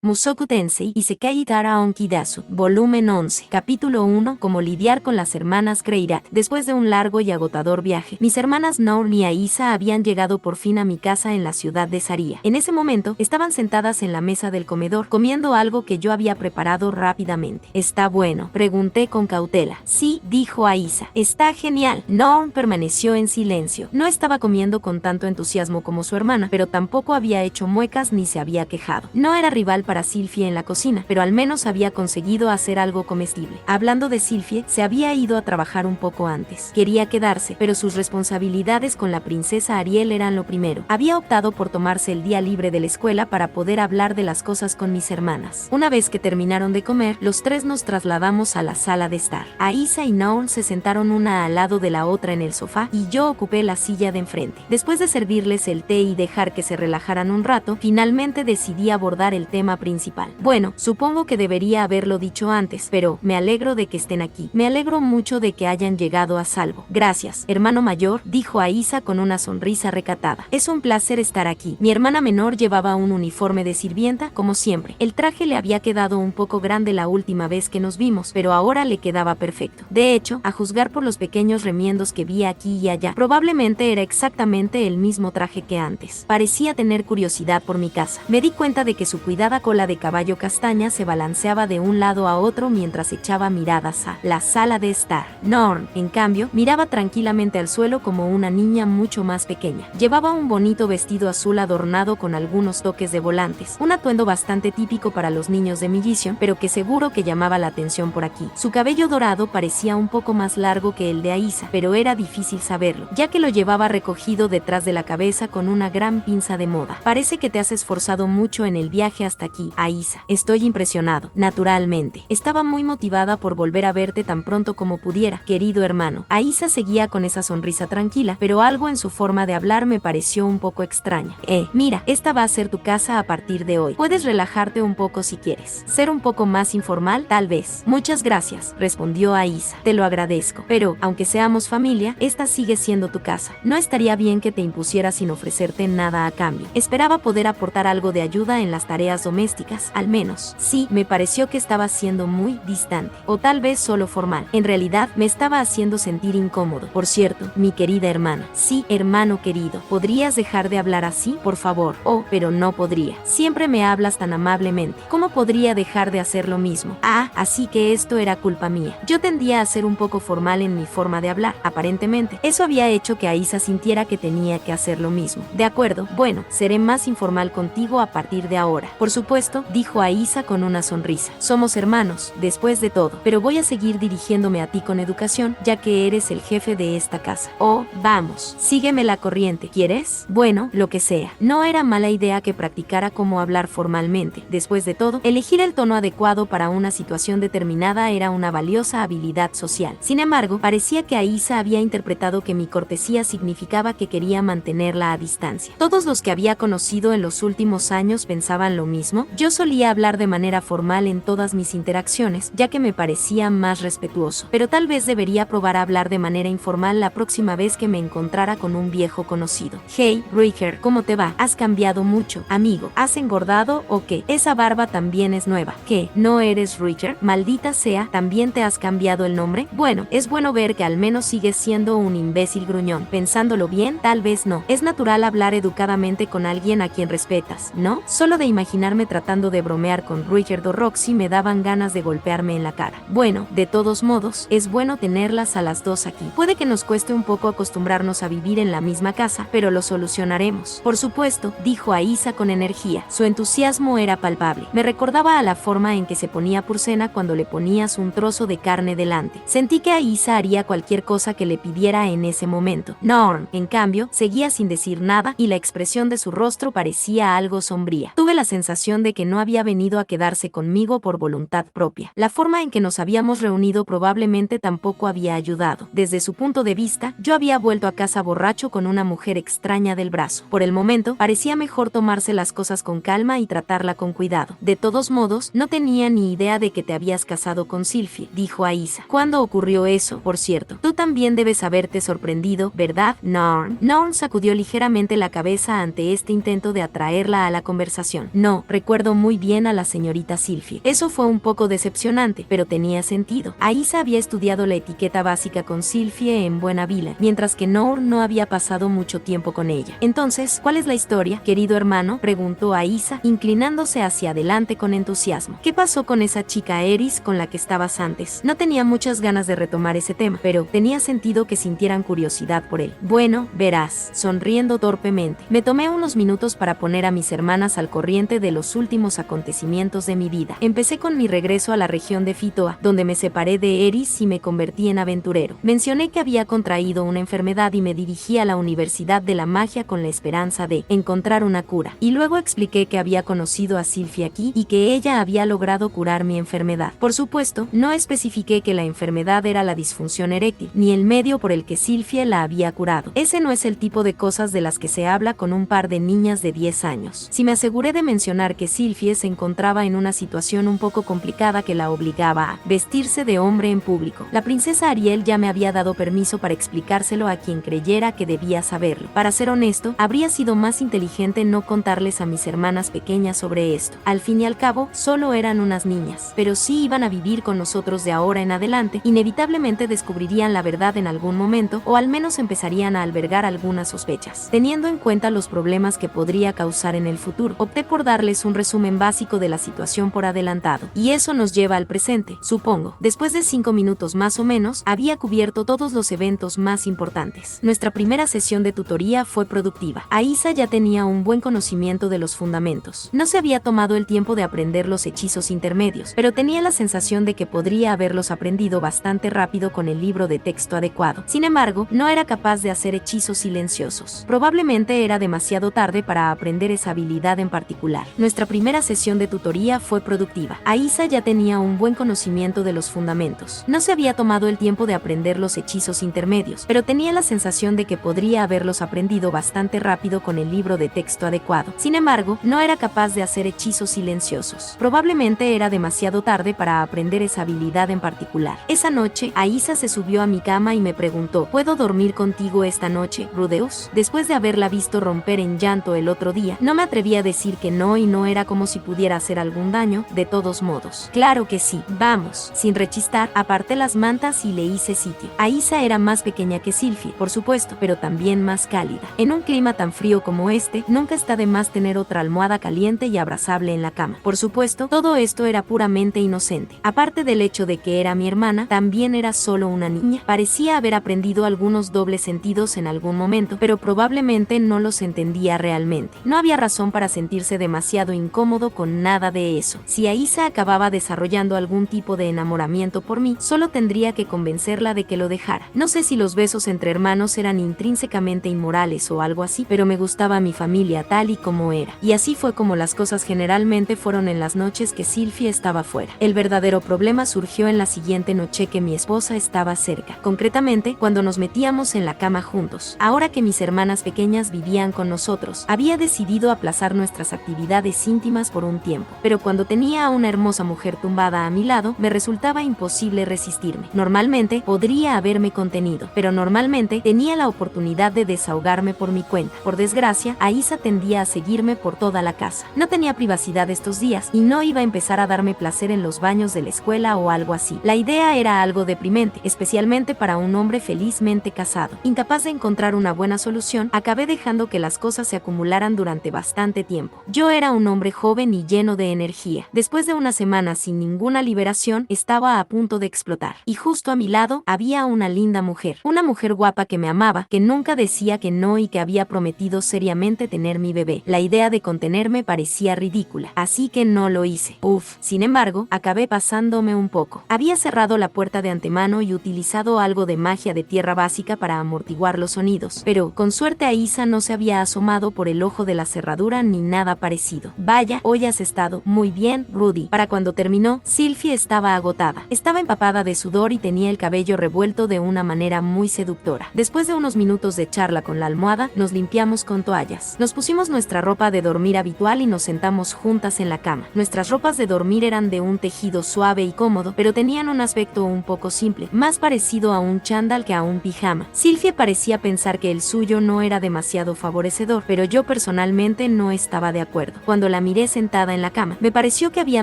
Mushoku Tensei Isekai Tara Onkidasu, volumen 11, capítulo 1, cómo lidiar con las hermanas Kreirat. Después de un largo y agotador viaje, mis hermanas Nour y Aisa habían llegado por fin a mi casa en la ciudad de Saria. En ese momento, estaban sentadas en la mesa del comedor, comiendo algo que yo había preparado rápidamente. ¿Está bueno?, pregunté con cautela. Sí, dijo Aisa. Está genial. Nour permaneció en silencio. No estaba comiendo con tanto entusiasmo como su hermana, pero tampoco había hecho muecas ni se había quejado. No era rival para Sylphie en la cocina, pero al menos había conseguido hacer algo comestible. Hablando de Sylphie, se había ido a trabajar un poco antes. Quería quedarse, pero sus responsabilidades con la princesa Ariel eran lo primero. Había optado por tomarse el día libre de la escuela para poder hablar de las cosas con mis hermanas. Una vez que terminaron de comer, los tres nos trasladamos a la sala de estar. Aisa y Nour se sentaron una al lado de la otra en el sofá y yo ocupé la silla de enfrente. Después de servirles el té y dejar que se relajaran un rato, finalmente decidí abordar el tema principal. Bueno, supongo que debería haberlo dicho antes, pero me alegro de que estén aquí. Me alegro mucho de que hayan llegado a salvo. Gracias, hermano mayor, dijo Aisa con una sonrisa recatada. Es un placer estar aquí. Mi hermana menor llevaba un uniforme de sirvienta, como siempre. El traje le había quedado un poco grande la última vez que nos vimos, pero ahora le quedaba perfecto. De hecho, a juzgar por los pequeños remiendos que vi aquí y allá, probablemente era exactamente el mismo traje que antes. Parecía tener curiosidad por mi casa. Me di cuenta de que su cuidada cola de caballo castaña se balanceaba de un lado a otro mientras echaba miradas a la sala de estar. Nour, en cambio, miraba tranquilamente al suelo como una niña mucho más pequeña. Llevaba un bonito vestido azul adornado con algunos toques de volantes, un atuendo bastante típico para los niños de Millition, pero que seguro que llamaba la atención por aquí. Su cabello dorado parecía un poco más largo que el de Aisa, pero era difícil saberlo, ya que lo llevaba recogido detrás de la cabeza con una gran pinza de moda. Parece que te has esforzado mucho en el viaje hasta aquí, Aisa. Estoy impresionado. Naturalmente. Estaba muy motivada por volver a verte tan pronto como pudiera, querido hermano. Aisa seguía con esa sonrisa tranquila, pero algo en su forma de hablar me pareció un poco extraña. Mira, esta va a ser tu casa a partir de hoy. Puedes relajarte un poco si quieres. Ser un poco más informal, tal vez. Muchas gracias, respondió Aisa. Te lo agradezco. Pero, aunque seamos familia, esta sigue siendo tu casa. No estaría bien que te impusieras sin ofrecerte nada a cambio. Esperaba poder aportar algo de ayuda en las tareas domésticas, al menos. Sí, me pareció que estaba siendo muy distante, o tal vez solo formal. En realidad, me estaba haciendo sentir incómodo. Por cierto, mi querida hermana. Sí, hermano querido, ¿podrías dejar de hablar así, por favor? Oh, pero no podría. Siempre me hablas tan amablemente. ¿Cómo podría dejar de hacer lo mismo? Ah, así que esto era culpa mía. Yo tendía a ser un poco formal en mi forma de hablar, aparentemente. Eso había hecho que Aisa sintiera que tenía que hacer lo mismo. De acuerdo, bueno, seré más informal contigo a partir de ahora. Por supuesto, dijo Aisa con una sonrisa. Somos hermanos, después de todo, pero voy a seguir dirigiéndome a ti con educación, ya que eres el jefe de esta casa. Oh, vamos, sígueme la corriente, ¿quieres? Bueno, lo que sea. No era mala idea que practicara cómo hablar formalmente. Después de todo, elegir el tono adecuado para una situación determinada era una valiosa habilidad social. Sin embargo, parecía que Aisa había interpretado que mi cortesía significaba que quería mantenerla a distancia. Todos los que había conocido en los últimos años pensaban lo mismo. Yo solía hablar de manera formal en todas mis interacciones, ya que me parecía más respetuoso. Pero tal vez debería probar a hablar de manera informal la próxima vez que me encontrara con un viejo conocido. Hey, Ruiger, ¿cómo te va? Has cambiado mucho, amigo. ¿Has engordado o qué? Esa barba también es nueva. ¿Qué? ¿No eres Ruiger? Maldita sea, ¿también te has cambiado el nombre? Bueno, es bueno ver que al menos sigues siendo un imbécil gruñón. Pensándolo bien, tal vez no. Es natural hablar educadamente con alguien a quien respetas, ¿no? Solo de imaginarme tratando de bromear con Ruiger o Roxy me daban ganas de golpearme en la cara. Bueno, de todos modos, es bueno tenerlas a las dos aquí. Puede que nos cueste un poco acostumbrarnos a vivir en la misma casa, pero lo solucionaremos. Por supuesto, dijo Aisa con energía. Su entusiasmo era palpable. Me recordaba a la forma en que se ponía Purcena cuando le ponías un trozo de carne delante. Sentí que Aisa haría cualquier cosa que le pidiera en ese momento. Nour, en cambio, seguía sin decir nada y la expresión de su rostro parecía algo sombría. Tuve la sensación de que no había venido a quedarse conmigo por voluntad propia. La forma en que nos habíamos reunido probablemente tampoco había ayudado. Desde su punto de vista, yo había vuelto a casa borracho con una mujer extraña del brazo. Por el momento, parecía mejor tomarse las cosas con calma y tratarla con cuidado. De todos modos, no tenía ni idea de que te habías casado con Sylphie, dijo Aisa. ¿Cuándo ocurrió eso, por cierto? Tú también debes haberte sorprendido, ¿verdad, Nour? Nour sacudió ligeramente la cabeza ante este intento de atraerla a la conversación. No, recuerdo recuerdo muy bien a la señorita Sylphie. Eso fue un poco decepcionante, pero tenía sentido. Aisa había estudiado la etiqueta básica con Sylphie en Buena Vila, mientras que Nour no había pasado mucho tiempo con ella. Entonces, ¿cuál es la historia, querido hermano?, preguntó Aisa, inclinándose hacia adelante con entusiasmo. ¿Qué pasó con esa chica Eris con la que estabas antes? No tenía muchas ganas de retomar ese tema, pero tenía sentido que sintieran curiosidad por él. Bueno, verás, sonriendo torpemente. Me tomé unos minutos para poner a mis hermanas al corriente de los últimos acontecimientos de mi vida. Empecé con mi regreso a la región de Fitoa, donde me separé de Eris y me convertí en aventurero. Mencioné que había contraído una enfermedad y me dirigí a la Universidad de la Magia con la esperanza de encontrar una cura. Y luego expliqué que había conocido a Sylphie aquí y que ella había logrado curar mi enfermedad. Por supuesto, no especifiqué que la enfermedad era la disfunción eréctil, ni el medio por el que Sylphie la había curado. Ese no es el tipo de cosas de las que se habla con un par de niñas de 10 años. Si me aseguré de mencionar que Sylphie se encontraba en una situación un poco complicada que la obligaba a vestirse de hombre en público. La princesa Ariel ya me había dado permiso para explicárselo a quien creyera que debía saberlo. Para ser honesto, habría sido más inteligente no contarles a mis hermanas pequeñas sobre esto. Al fin y al cabo, solo eran unas niñas, pero sí iban a vivir con nosotros de ahora en adelante. Inevitablemente descubrirían la verdad en algún momento, o al menos empezarían a albergar algunas sospechas. Teniendo en cuenta los problemas que podría causar en el futuro, opté por darles un resumen básico de la situación por adelantado. Y eso nos lleva al presente, supongo. Después de 5 minutos más o menos, había cubierto todos los eventos más importantes. Nuestra primera sesión de tutoría fue productiva. Aisa ya tenía un buen conocimiento de los fundamentos. No se había tomado el tiempo de aprender los hechizos intermedios, pero tenía la sensación de que podría haberlos aprendido bastante rápido con el libro de texto adecuado. Sin embargo, no era capaz de hacer hechizos silenciosos. Probablemente era demasiado tarde para aprender esa habilidad en particular. Nuestra primera sesión de tutoría fue productiva. Aisa ya tenía un buen conocimiento de los fundamentos. No se había tomado el tiempo de aprender los hechizos intermedios, pero tenía la sensación de que podría haberlos aprendido bastante rápido con el libro de texto adecuado. Sin embargo, no era capaz de hacer hechizos silenciosos. Probablemente era demasiado tarde para aprender esa habilidad en particular. Esa noche, Aisa se subió a mi cama y me preguntó: ¿puedo dormir contigo esta noche, Rudeus? Después de haberla visto romper en llanto el otro día, no me atreví a decir que no, y no era como si pudiera hacer algún daño. De todos modos, claro que sí, vamos. Sin rechistar, aparté las mantas y le hice sitio. Aisa era más pequeña que Sylphie, por supuesto, pero también más cálida. En un clima tan frío como este, nunca está de más tener otra almohada caliente y abrazable en la cama. Por supuesto, todo esto era puramente inocente. Aparte del hecho de que era mi hermana, también era solo una niña. Parecía haber aprendido algunos dobles sentidos en algún momento, pero probablemente no los entendía realmente. No había razón para sentirse demasiado incómodo con nada de eso. Si Aisa acababa desarrollando algún tipo de enamoramiento por mí, solo tendría que convencerla de que lo dejara. No sé si los besos entre hermanos eran intrínsecamente inmorales o algo así, pero me gustaba mi familia tal y como era. Y así fue como las cosas generalmente fueron en las noches que Sylphie estaba fuera. El verdadero problema surgió en la siguiente noche que mi esposa estaba cerca. Concretamente, cuando nos metíamos en la cama juntos. Ahora que mis hermanas pequeñas vivían con nosotros, había decidido aplazar nuestras actividades íntimas por un tiempo. Pero cuando tenía a una hermosa mujer tumbada a mi lado, me resultaba imposible resistirme. Normalmente podría haberme contenido, pero normalmente tenía la oportunidad de desahogarme por mi cuenta. Por desgracia, Aisa tendía a seguirme por toda la casa. No tenía privacidad estos días y no iba a empezar a darme placer en los baños de la escuela o algo así. La idea era algo deprimente, especialmente para un hombre felizmente casado. Incapaz de encontrar una buena solución, acabé dejando que las cosas se acumularan durante bastante tiempo. Yo era un hombre joven y lleno de energía. Después de una semana sin ninguna liberación, estaba a punto de explotar. Y justo a mi lado había una linda mujer. Una mujer guapa que me amaba, que nunca decía que no y que había prometido seriamente tener mi bebé. La idea de contenerme parecía ridícula, así que no lo hice. Sin embargo, acabé pasándome un poco. Había cerrado la puerta de antemano y utilizado algo de magia de tierra básica para amortiguar los sonidos, pero con suerte Aisa no se había asomado por el ojo de la cerradura ni nada parecido. Vaya, hoy has estado muy bien, Rudy. Para cuando terminó, Sylphie estaba agotada. Estaba empapada de sudor y tenía el cabello revuelto de una manera muy seductora. Después de unos minutos de charla con la almohada, nos limpiamos con toallas. Nos pusimos nuestra ropa de dormir habitual y nos sentamos juntas en la cama. Nuestras ropas de dormir eran de un tejido suave y cómodo, pero tenían un aspecto un poco simple, más parecido a un chándal que a un pijama. Sylphie parecía pensar que el suyo no era demasiado favorecedor, pero yo personalmente no estaba de acuerdo. Cuando la la miré sentada en la cama. Me pareció que había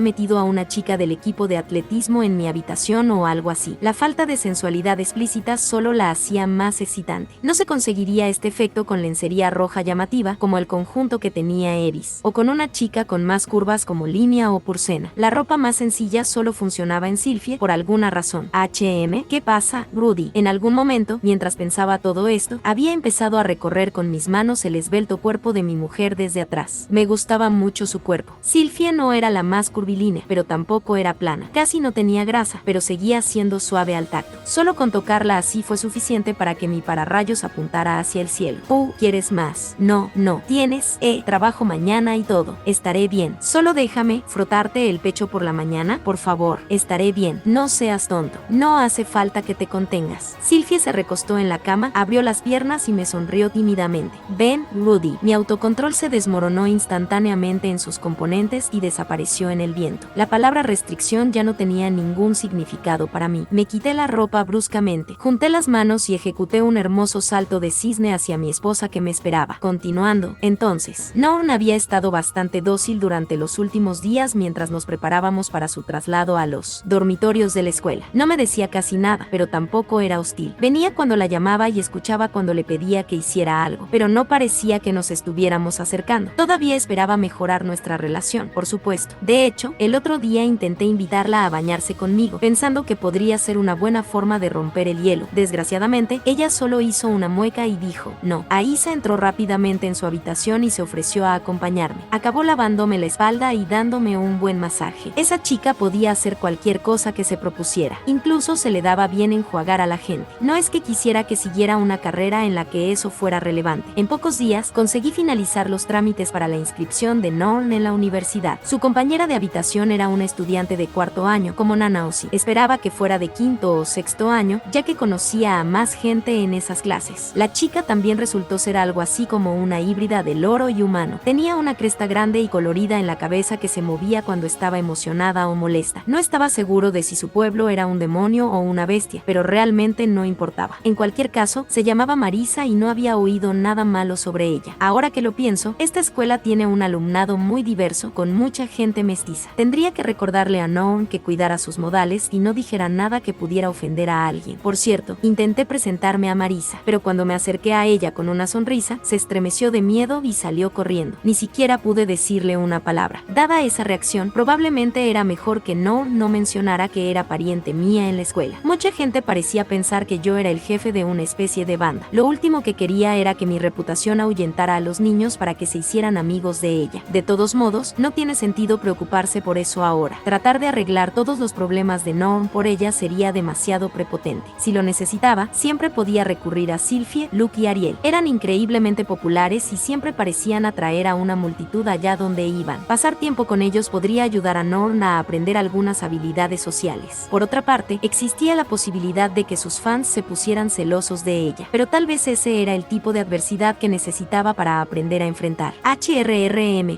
metido a una chica del equipo de atletismo en mi habitación o algo así. La falta de sensualidad explícita solo la hacía más excitante. No se conseguiría este efecto con lencería roja llamativa como el conjunto que tenía Eris, o con una chica con más curvas como Línea o Purcena. La ropa más sencilla solo funcionaba en Sylphie por alguna razón. H&M, ¿qué pasa, Rudy? En algún momento, mientras pensaba todo esto, había empezado a recorrer con mis manos el esbelto cuerpo de mi mujer desde atrás. Me gustaba mucho su cuerpo. Sylphie no era la más curvilínea, pero tampoco era plana. Casi no tenía grasa, pero seguía siendo suave al tacto. Solo con tocarla así fue suficiente para que mi pararrayos apuntara hacia el cielo. ¿Quieres más? No, no. Tienes, trabajo mañana y todo. Estaré bien. Solo déjame frotarte el pecho por la mañana, por favor. Estaré bien. No seas tonto. No hace falta que te contengas. Sylphie se recostó en la cama, abrió las piernas y me sonrió tímidamente. Ven, Rudy. Mi autocontrol se desmoronó instantáneamente en sus componentes y desapareció en el viento. La palabra restricción ya no tenía ningún significado para mí. Me quité la ropa bruscamente, junté las manos y ejecuté un hermoso salto de cisne hacia mi esposa que me esperaba. Continuando, entonces, Norn había estado bastante dócil durante los últimos días mientras nos preparábamos para su traslado a los dormitorios de la escuela. No me decía casi nada, pero tampoco era hostil. Venía cuando la llamaba y escuchaba cuando le pedía que hiciera algo, pero no parecía que nos estuviéramos acercando. Todavía esperaba mejorar nuestra relación, por supuesto. De hecho, el otro día intenté invitarla a bañarse conmigo, pensando que podría ser una buena forma de romper el hielo. Desgraciadamente, ella solo hizo una mueca y dijo no. Aisa entró rápidamente en su habitación y se ofreció a acompañarme. Acabó lavándome la espalda y dándome un buen masaje. Esa chica podía hacer cualquier cosa que se propusiera. Incluso se le daba bien enjuagar a la gente. No es que quisiera que siguiera una carrera en la que eso fuera relevante. En pocos días conseguí finalizar los trámites para la inscripción de Norn en la universidad. Su compañera de habitación era una estudiante de cuarto año, como Nanaoshi. Esperaba que fuera de quinto o sexto año, ya que conocía a más gente en esas clases. La chica también resultó ser algo así como una híbrida de loro y humano. Tenía una cresta grande y colorida en la cabeza que se movía cuando estaba emocionada o molesta. No estaba seguro de si su pueblo era un demonio o una bestia, pero realmente no importaba. En cualquier caso, se llamaba Marisa y no había oído nada malo sobre ella. Ahora que lo pienso, esta escuela tiene un alumnado muy diverso, con mucha gente mestiza. Tendría que recordarle a Norn que cuidara sus modales y no dijera nada que pudiera ofender a alguien. Por cierto, intenté presentarme a Marisa, pero cuando me acerqué a ella con una sonrisa, se estremeció de miedo y salió corriendo. Ni siquiera pude decirle una palabra. Dada esa reacción, probablemente era mejor que Norn no mencionara que era pariente mía en la escuela. Mucha gente parecía pensar que yo era el jefe de una especie de banda. Lo último que quería era que mi reputación ahuyentara a los niños para que se hicieran amigos de ella. De todos modos, no tiene sentido preocuparse por eso ahora. Tratar de arreglar todos los problemas de Norn por ella sería demasiado prepotente. Si lo necesitaba, siempre podía recurrir a Sylphie, Luke y Ariel. Eran increíblemente populares y siempre parecían atraer a una multitud allá donde iban. Pasar tiempo con ellos podría ayudar a Norn a aprender algunas habilidades sociales. Por otra parte, existía la posibilidad de que sus fans se pusieran celosos de ella, pero tal vez ese era el tipo de adversidad que necesitaba para aprender a enfrentar.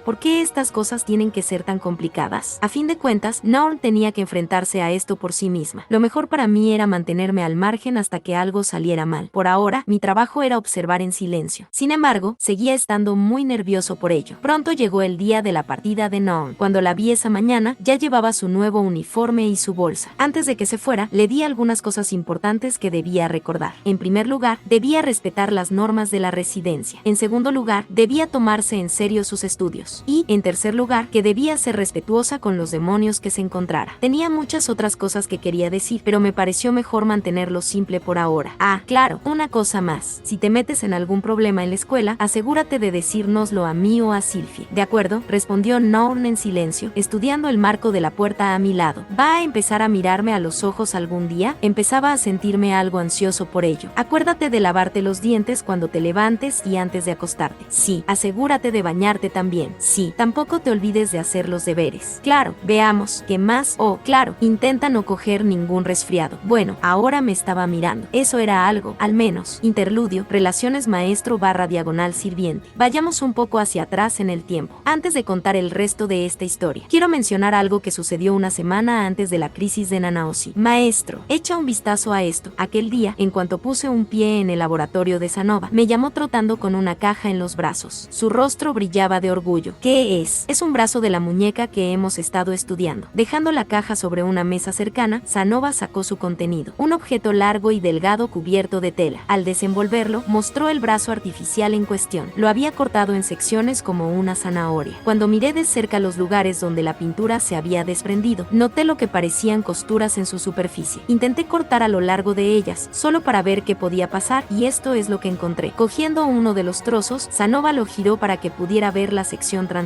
¿Por qué estas cosas tienen que ser tan complicadas? A fin de cuentas, Norn tenía que enfrentarse a esto por sí misma. Lo mejor para mí era mantenerme al margen hasta que algo saliera mal. Por ahora, mi trabajo era observar en silencio. Sin embargo, seguía estando muy nervioso por ello. Pronto llegó el día de la partida de Norn. Cuando la vi esa mañana, ya llevaba su nuevo uniforme y su bolsa. Antes de que se fuera, le di algunas cosas importantes que debía recordar. En primer lugar, debía respetar las normas de la residencia. En segundo lugar, debía tomarse en serio sus estudios. Y, en tercer lugar, que debía ser respetuosa con los demonios que se encontrara. Tenía muchas otras cosas que quería decir, pero me pareció mejor mantenerlo simple por ahora. Claro, una cosa más. Si te metes en algún problema en la escuela, asegúrate de decírnoslo a mí o a Sylphie. De acuerdo, respondió Norn en silencio, estudiando el marco de la puerta a mi lado. ¿Va a empezar a mirarme a los ojos algún día? Empezaba a sentirme algo ansioso por ello. Acuérdate de lavarte los dientes cuando te levantes y antes de acostarte. Sí. Asegúrate de bañarte también. Sí. Tampoco te olvides de hacer los deberes. Claro. Veamos. ¿Qué más? Claro. Intenta no coger ningún resfriado. Bueno, ahora me estaba mirando. Eso era algo, al menos. Interludio, relaciones maestro/sirviente. Vayamos un poco hacia atrás en el tiempo. Antes de contar el resto de esta historia, quiero mencionar algo que sucedió una semana antes de la crisis de Nanaoshi. Maestro, echa un vistazo a esto. Aquel día, en cuanto puse un pie en el laboratorio de Sanova, me llamó trotando con una caja en los brazos. Su rostro brillaba de orgullo. ¿Qué ¿Qué es? Es un brazo de la muñeca que hemos estado estudiando. Dejando la caja sobre una mesa cercana, Sanova sacó su contenido. Un objeto largo y delgado cubierto de tela. Al desenvolverlo, mostró el brazo artificial en cuestión. Lo había cortado en secciones como una zanahoria. Cuando miré de cerca los lugares donde la pintura se había desprendido, noté lo que parecían costuras en su superficie. Intenté cortar a lo largo de ellas, solo para ver qué podía pasar, y esto es lo que encontré. Cogiendo uno de los trozos, Sanova lo giró para que pudiera ver la sección transversal.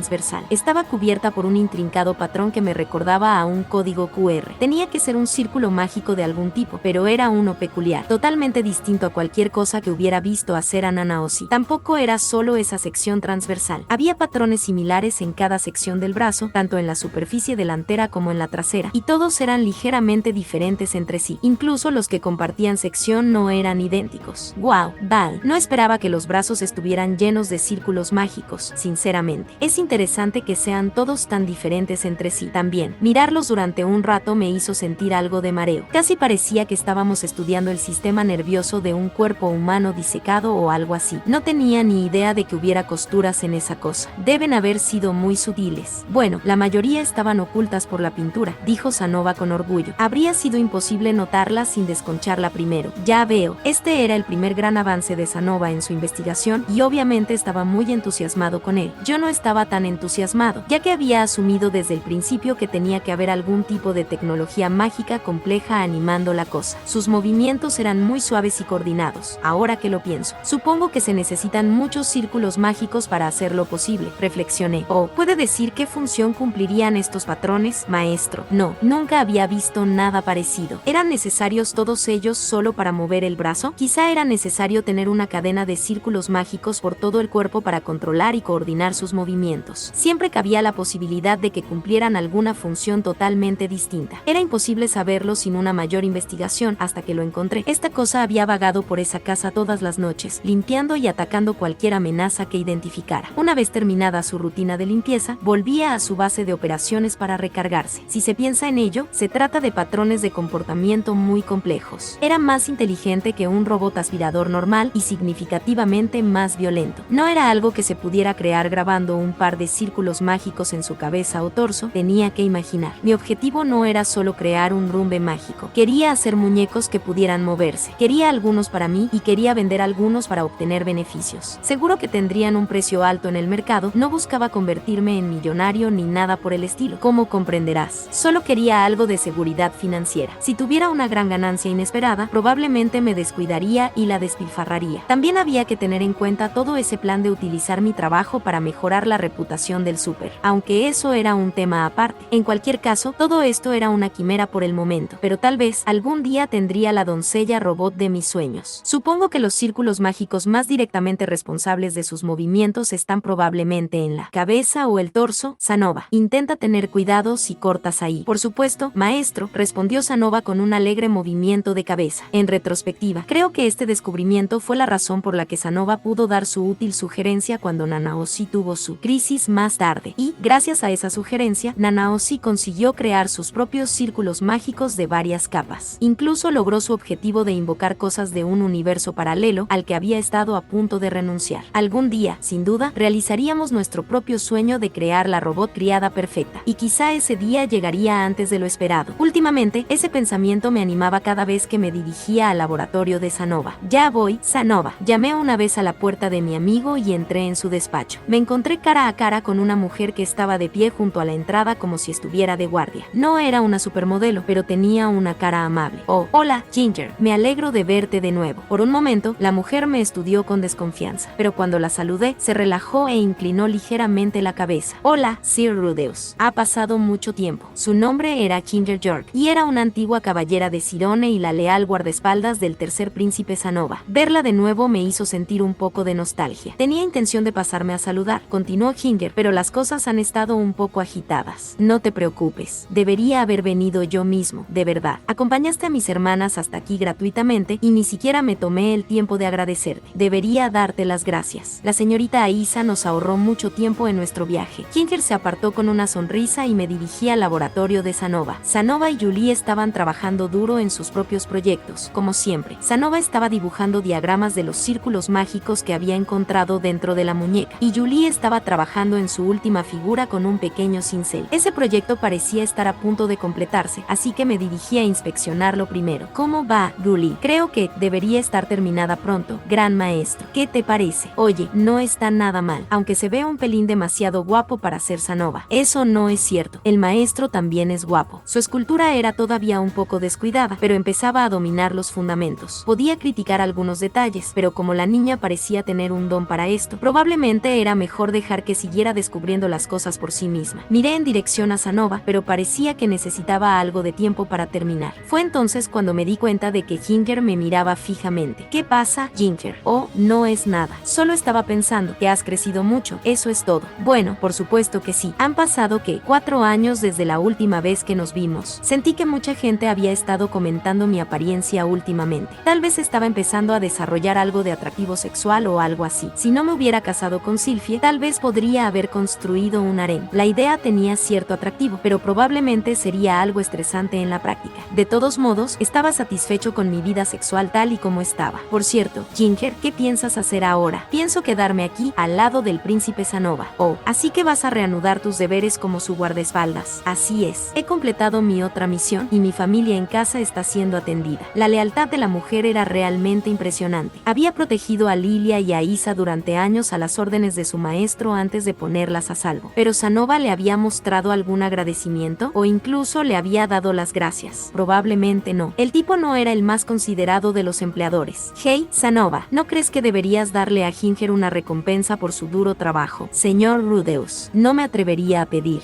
Estaba cubierta por un intrincado patrón que me recordaba a un código QR. Tenía que ser un círculo mágico de algún tipo, pero era uno peculiar, totalmente distinto a cualquier cosa que hubiera visto hacer a Nanaoshi. Tampoco era solo esa sección transversal. Había patrones similares en cada sección del brazo, tanto en la superficie delantera como en la trasera, y todos eran ligeramente diferentes entre sí. Incluso los que compartían sección no eran idénticos. ¡Wow! Val, no esperaba que los brazos estuvieran llenos de círculos mágicos, sinceramente. Es interesante que sean todos tan diferentes entre sí. También, mirarlos durante un rato me hizo sentir algo de mareo. Casi parecía que estábamos estudiando el sistema nervioso de un cuerpo humano disecado o algo así. No tenía ni idea de que hubiera costuras en esa cosa. Deben haber sido muy sutiles. Bueno, la mayoría estaban ocultas por la pintura, dijo Sanova con orgullo. Habría sido imposible notarlas sin desconcharla primero. Ya veo, este era el primer gran avance de Sanova en su investigación y obviamente estaba muy entusiasmado con él. Yo no estaba tan entusiasmado, ya que había asumido desde el principio que tenía que haber algún tipo de tecnología mágica compleja animando la cosa. Sus movimientos eran muy suaves y coordinados. Ahora que lo pienso, supongo que se necesitan muchos círculos mágicos para hacerlo posible, reflexioné. ¿O puede decir qué función cumplirían estos patrones, maestro? No, nunca había visto nada parecido. ¿Eran necesarios todos ellos solo para mover el brazo? Quizá era necesario tener una cadena de círculos mágicos por todo el cuerpo para controlar y coordinar sus movimientos. Siempre cabía la posibilidad de que cumplieran alguna función totalmente distinta. Era imposible saberlo sin una mayor investigación hasta que lo encontré. Esta cosa había vagado por esa casa todas las noches, limpiando y atacando cualquier amenaza que identificara. Una vez terminada su rutina de limpieza, volvía a su base de operaciones para recargarse. Si se piensa en ello, se trata de patrones de comportamiento muy complejos. Era más inteligente que un robot aspirador normal y significativamente más violento. No era algo que se pudiera crear grabando un par de círculos mágicos en su cabeza o torso, tenía que imaginar. Mi objetivo no era solo crear un rumbe mágico. Quería hacer muñecos que pudieran moverse. Quería algunos para mí y quería vender algunos para obtener beneficios. Seguro que tendrían un precio alto en el mercado. No buscaba convertirme en millonario ni nada por el estilo. Como comprenderás, solo quería algo de seguridad financiera. Si tuviera una gran ganancia inesperada, probablemente me descuidaría y la despilfarraría. También había que tener en cuenta todo ese plan de utilizar mi trabajo para mejorar la reputación del súper, aunque eso era un tema aparte. En cualquier caso, todo esto era una quimera por el momento, pero tal vez algún día tendría la doncella robot de mis sueños. Supongo que los círculos mágicos más directamente responsables de sus movimientos están probablemente en la cabeza o el torso. Sanova, intenta tener cuidado si cortas ahí. Por supuesto, maestro, respondió Sanova con un alegre movimiento de cabeza. En retrospectiva, creo que este descubrimiento fue la razón por la que Sanova pudo dar su útil sugerencia cuando Nanaoshi tuvo su crisis más tarde. Y, gracias a esa sugerencia, Nanaoshi consiguió crear sus propios círculos mágicos de varias capas. Incluso logró su objetivo de invocar cosas de un universo paralelo al que había estado a punto de renunciar. Algún día, sin duda, realizaríamos nuestro propio sueño de crear la robot criada perfecta. Y quizá ese día llegaría antes de lo esperado. Últimamente, ese pensamiento me animaba cada vez que me dirigía al laboratorio de Sanova. Ya voy, Sanova. Llamé una vez a la puerta de mi amigo y entré en su despacho. Me encontré cara a cara con una mujer que estaba de pie junto a la entrada como si estuviera de guardia. No era una supermodelo, pero tenía una cara amable. Oh, hola, Ginger. Me alegro de verte de nuevo. Por un momento, la mujer me estudió con desconfianza, pero cuando la saludé, se relajó e inclinó ligeramente la cabeza. Hola, Sir Rudeus. Ha pasado mucho tiempo. Su nombre era Ginger York, y era una antigua caballera de Sirone y la leal guardaespaldas del tercer príncipe Sanova. Verla de nuevo me hizo sentir un poco de nostalgia. Tenía intención de pasarme a saludar, continuó Ginger, pero las cosas han estado un poco agitadas. No te preocupes. Debería haber venido yo mismo, de verdad. Acompañaste a mis hermanas hasta aquí gratuitamente y ni siquiera me tomé el tiempo de agradecerte. Debería darte las gracias. La señorita Aisa nos ahorró mucho tiempo en nuestro viaje. Ginger se apartó con una sonrisa y me dirigí al laboratorio de Sanova. Sanova y Julie estaban trabajando duro en sus propios proyectos, como siempre. Sanova estaba dibujando diagramas de los círculos mágicos que había encontrado dentro de la muñeca, y Julie estaba trabajando trabajando en su última figura con un pequeño cincel. Ese proyecto parecía estar a punto de completarse, así que me dirigí a inspeccionarlo primero. ¿Cómo va, Julie? Creo que debería estar terminada pronto, gran maestro. ¿Qué te parece? Oye, no está nada mal, aunque se ve un pelín demasiado guapo para ser Sanova. Eso no es cierto. El maestro también es guapo. Su escultura era todavía un poco descuidada, pero empezaba a dominar los fundamentos. Podía criticar algunos detalles, pero como la niña parecía tener un don para esto, probablemente era mejor dejar que siguiera descubriendo las cosas por sí misma. Miré en dirección a Sanova, pero parecía que necesitaba algo de tiempo para terminar. Fue entonces cuando me di cuenta de que Ginger me miraba fijamente. ¿Qué pasa, Ginger? Oh, no es nada. Solo estaba pensando que has crecido mucho. Eso es todo. Bueno, por supuesto que sí. Han pasado, ¿qué? 4 años desde la última vez que nos vimos. Sentí que mucha gente había estado comentando mi apariencia últimamente. Tal vez estaba empezando a desarrollar algo de atractivo sexual o algo así. Si no me hubiera casado con Sylphie, tal vez podría haber construido un harén. La idea tenía cierto atractivo, pero probablemente sería algo estresante en la práctica. De todos modos, estaba satisfecho con mi vida sexual tal y como estaba. Por cierto, Ginger, ¿qué piensas hacer ahora? Pienso quedarme aquí, al lado del príncipe Sanova. Oh, así que vas a reanudar tus deberes como su guardaespaldas. Así es. He completado mi otra misión y mi familia en casa está siendo atendida. La lealtad de la mujer era realmente impresionante. Había protegido a Lilia y a Isa durante años a las órdenes de su maestro antes de ponerlas a salvo. Pero Sanova le había mostrado algún agradecimiento o incluso le había dado las gracias. Probablemente no. El tipo no era el más considerado de los empleadores. Hey, Sanova, ¿no crees que deberías darle a Ginger una recompensa por su duro trabajo? Señor Rudeus, no me atrevería a pedir.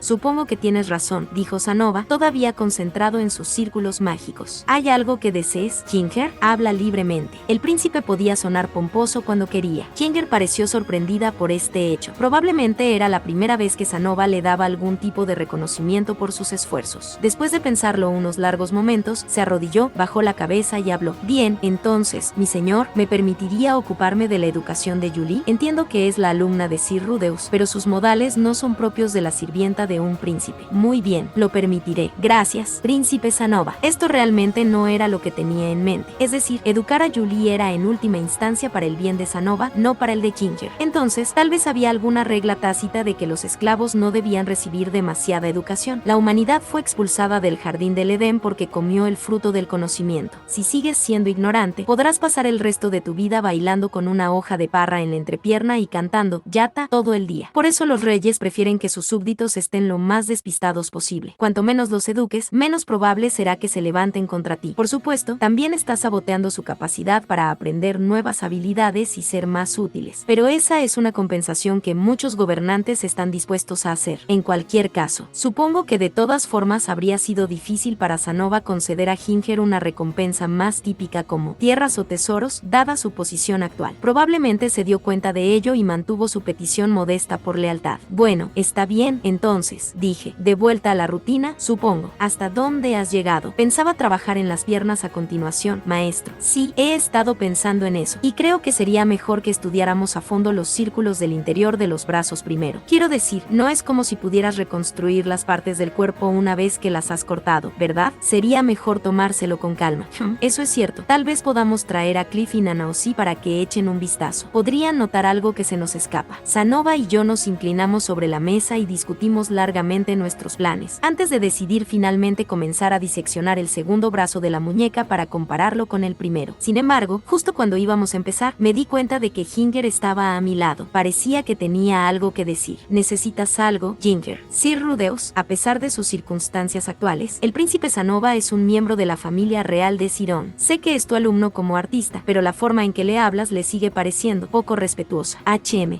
Supongo que tienes razón, dijo Sanova, todavía concentrado en sus círculos mágicos. ¿Hay algo que desees, Ginger? Habla libremente. El príncipe podía sonar pomposo cuando quería. Ginger pareció sorprendida por este hecho. Probablemente era la primera vez que Sanova le daba algún tipo de reconocimiento por sus esfuerzos. Después de pensarlo unos largos momentos, se arrodilló, bajó la cabeza y habló. Bien, entonces, mi señor, ¿me permitiría ocuparme de la educación de Julie? Entiendo que es la alumna de Sir Rudeus, pero sus modales no son propios de la sirvienta de un príncipe. Muy bien, lo permitiré. Gracias, príncipe Sanova. Esto realmente no era lo que tenía en mente. Es decir, educar a Julie era en última instancia para el bien de Sanova, no para el de Ginger. Entonces, tal vez había alguna regla tácita de que los esclavos no debían recibir demasiada educación. La humanidad fue expulsada del jardín del Edén porque comió el fruto del conocimiento. Si sigues siendo ignorante, podrás pasar el resto de tu vida bailando con una hoja de parra en la entrepierna y cantando yata todo el día. Por eso los reyes prefieren que sus súbditos estén lo más despistados posible. Cuanto menos los eduques, menos probable será que se levanten contra ti. Por supuesto, también estás saboteando su capacidad para aprender nuevas habilidades y ser más útiles. Pero esa es una compensación que muchos gobernantes están dispuestos a hacer. En cualquier caso, supongo que de todas formas habría sido difícil para Sanova conceder a Ginger una recompensa más típica como tierras o tesoros, dada su posición actual. Probablemente se dio cuenta de ello y mantuvo su petición modesta por lealtad. Bueno, está bien, entonces, dije, de vuelta a la rutina, supongo. ¿Hasta dónde has llegado? Pensaba trabajar en las piernas a continuación, maestro. Sí, he estado pensando en eso, y creo que sería mejor que estudiáramos a fondo los círculos del interior de los brazos primero. Quiero decir, no es como si pudieras reconstruir las partes del cuerpo una vez que las has cortado, ¿verdad? Sería mejor tomárselo con calma. Eso es cierto. Tal vez podamos traer a Cliff y Nanaosi para que echen un vistazo. Podrían notar algo que se nos escapa. Sanova y yo nos inclinamos sobre la mesa y discutimos largamente nuestros planes, antes de decidir finalmente comenzar a diseccionar el segundo brazo de la muñeca para compararlo con el primero. Sin embargo, justo cuando íbamos a empezar, me di cuenta de que Ginger estaba a mi lado. Parecía que tenía algo que decir. ¿Necesitas algo, Ginger? Sir Rudeus, a pesar de sus circunstancias actuales, el príncipe Sanova es un miembro de la familia real de Sirón. Sé que es tu alumno como artista, pero la forma en que le hablas le sigue pareciendo poco respetuosa.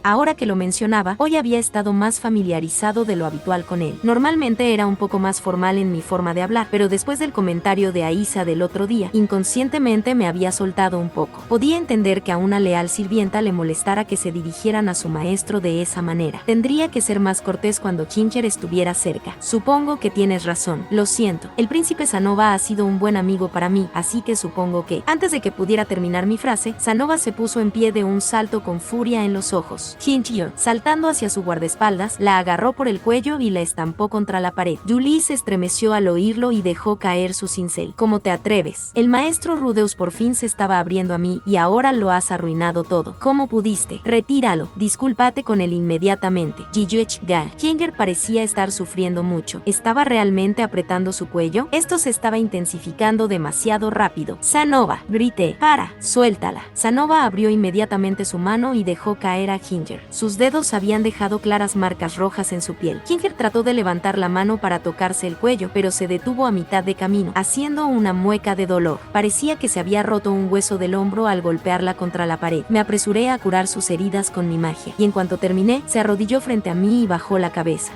Ahora que lo mencionaba, hoy había estado más familiarizado de lo habitual con él. Normalmente era un poco más formal en mi forma de hablar, pero después del comentario de Aisa del otro día, inconscientemente me había soltado un poco. Podía entender que a una leal sirvienta le molestara que se dirigieran a su maestro de esa manera. Tendría que ser más cortés cuando Ginger estuviera cerca. Supongo que tienes razón. Lo siento. El príncipe Sanova ha sido un buen amigo para mí, así que supongo que... Antes de que pudiera terminar mi frase, Sanova se puso en pie de un salto con furia en los ojos. Ginger, saltando hacia su guardaespaldas, la agarró por el cuello y la estampó contra la pared. Julie se estremeció al oírlo y dejó caer su cincel. ¿Cómo te atreves? El maestro Rudeus por fin se estaba abriendo a mí y ahora lo has arruinado todo. ¿Cómo pudiste? Retíralo. Disculpa, discúlpate con él inmediatamente. Jiyuech Gal. Ginger parecía estar sufriendo mucho. ¿Estaba realmente apretando su cuello? Esto se estaba intensificando demasiado rápido. Sanova, grité. Para, suéltala. Sanova abrió inmediatamente su mano y dejó caer a Ginger. Sus dedos habían dejado claras marcas rojas en su piel. Ginger trató de levantar la mano para tocarse el cuello, pero se detuvo a mitad de camino, haciendo una mueca de dolor. Parecía que se había roto un hueso del hombro al golpearla contra la pared. Me apresuré a curar sus heridas con mi magia, y en cuanto terminé, se arrodilló frente a mí y bajó la cabeza.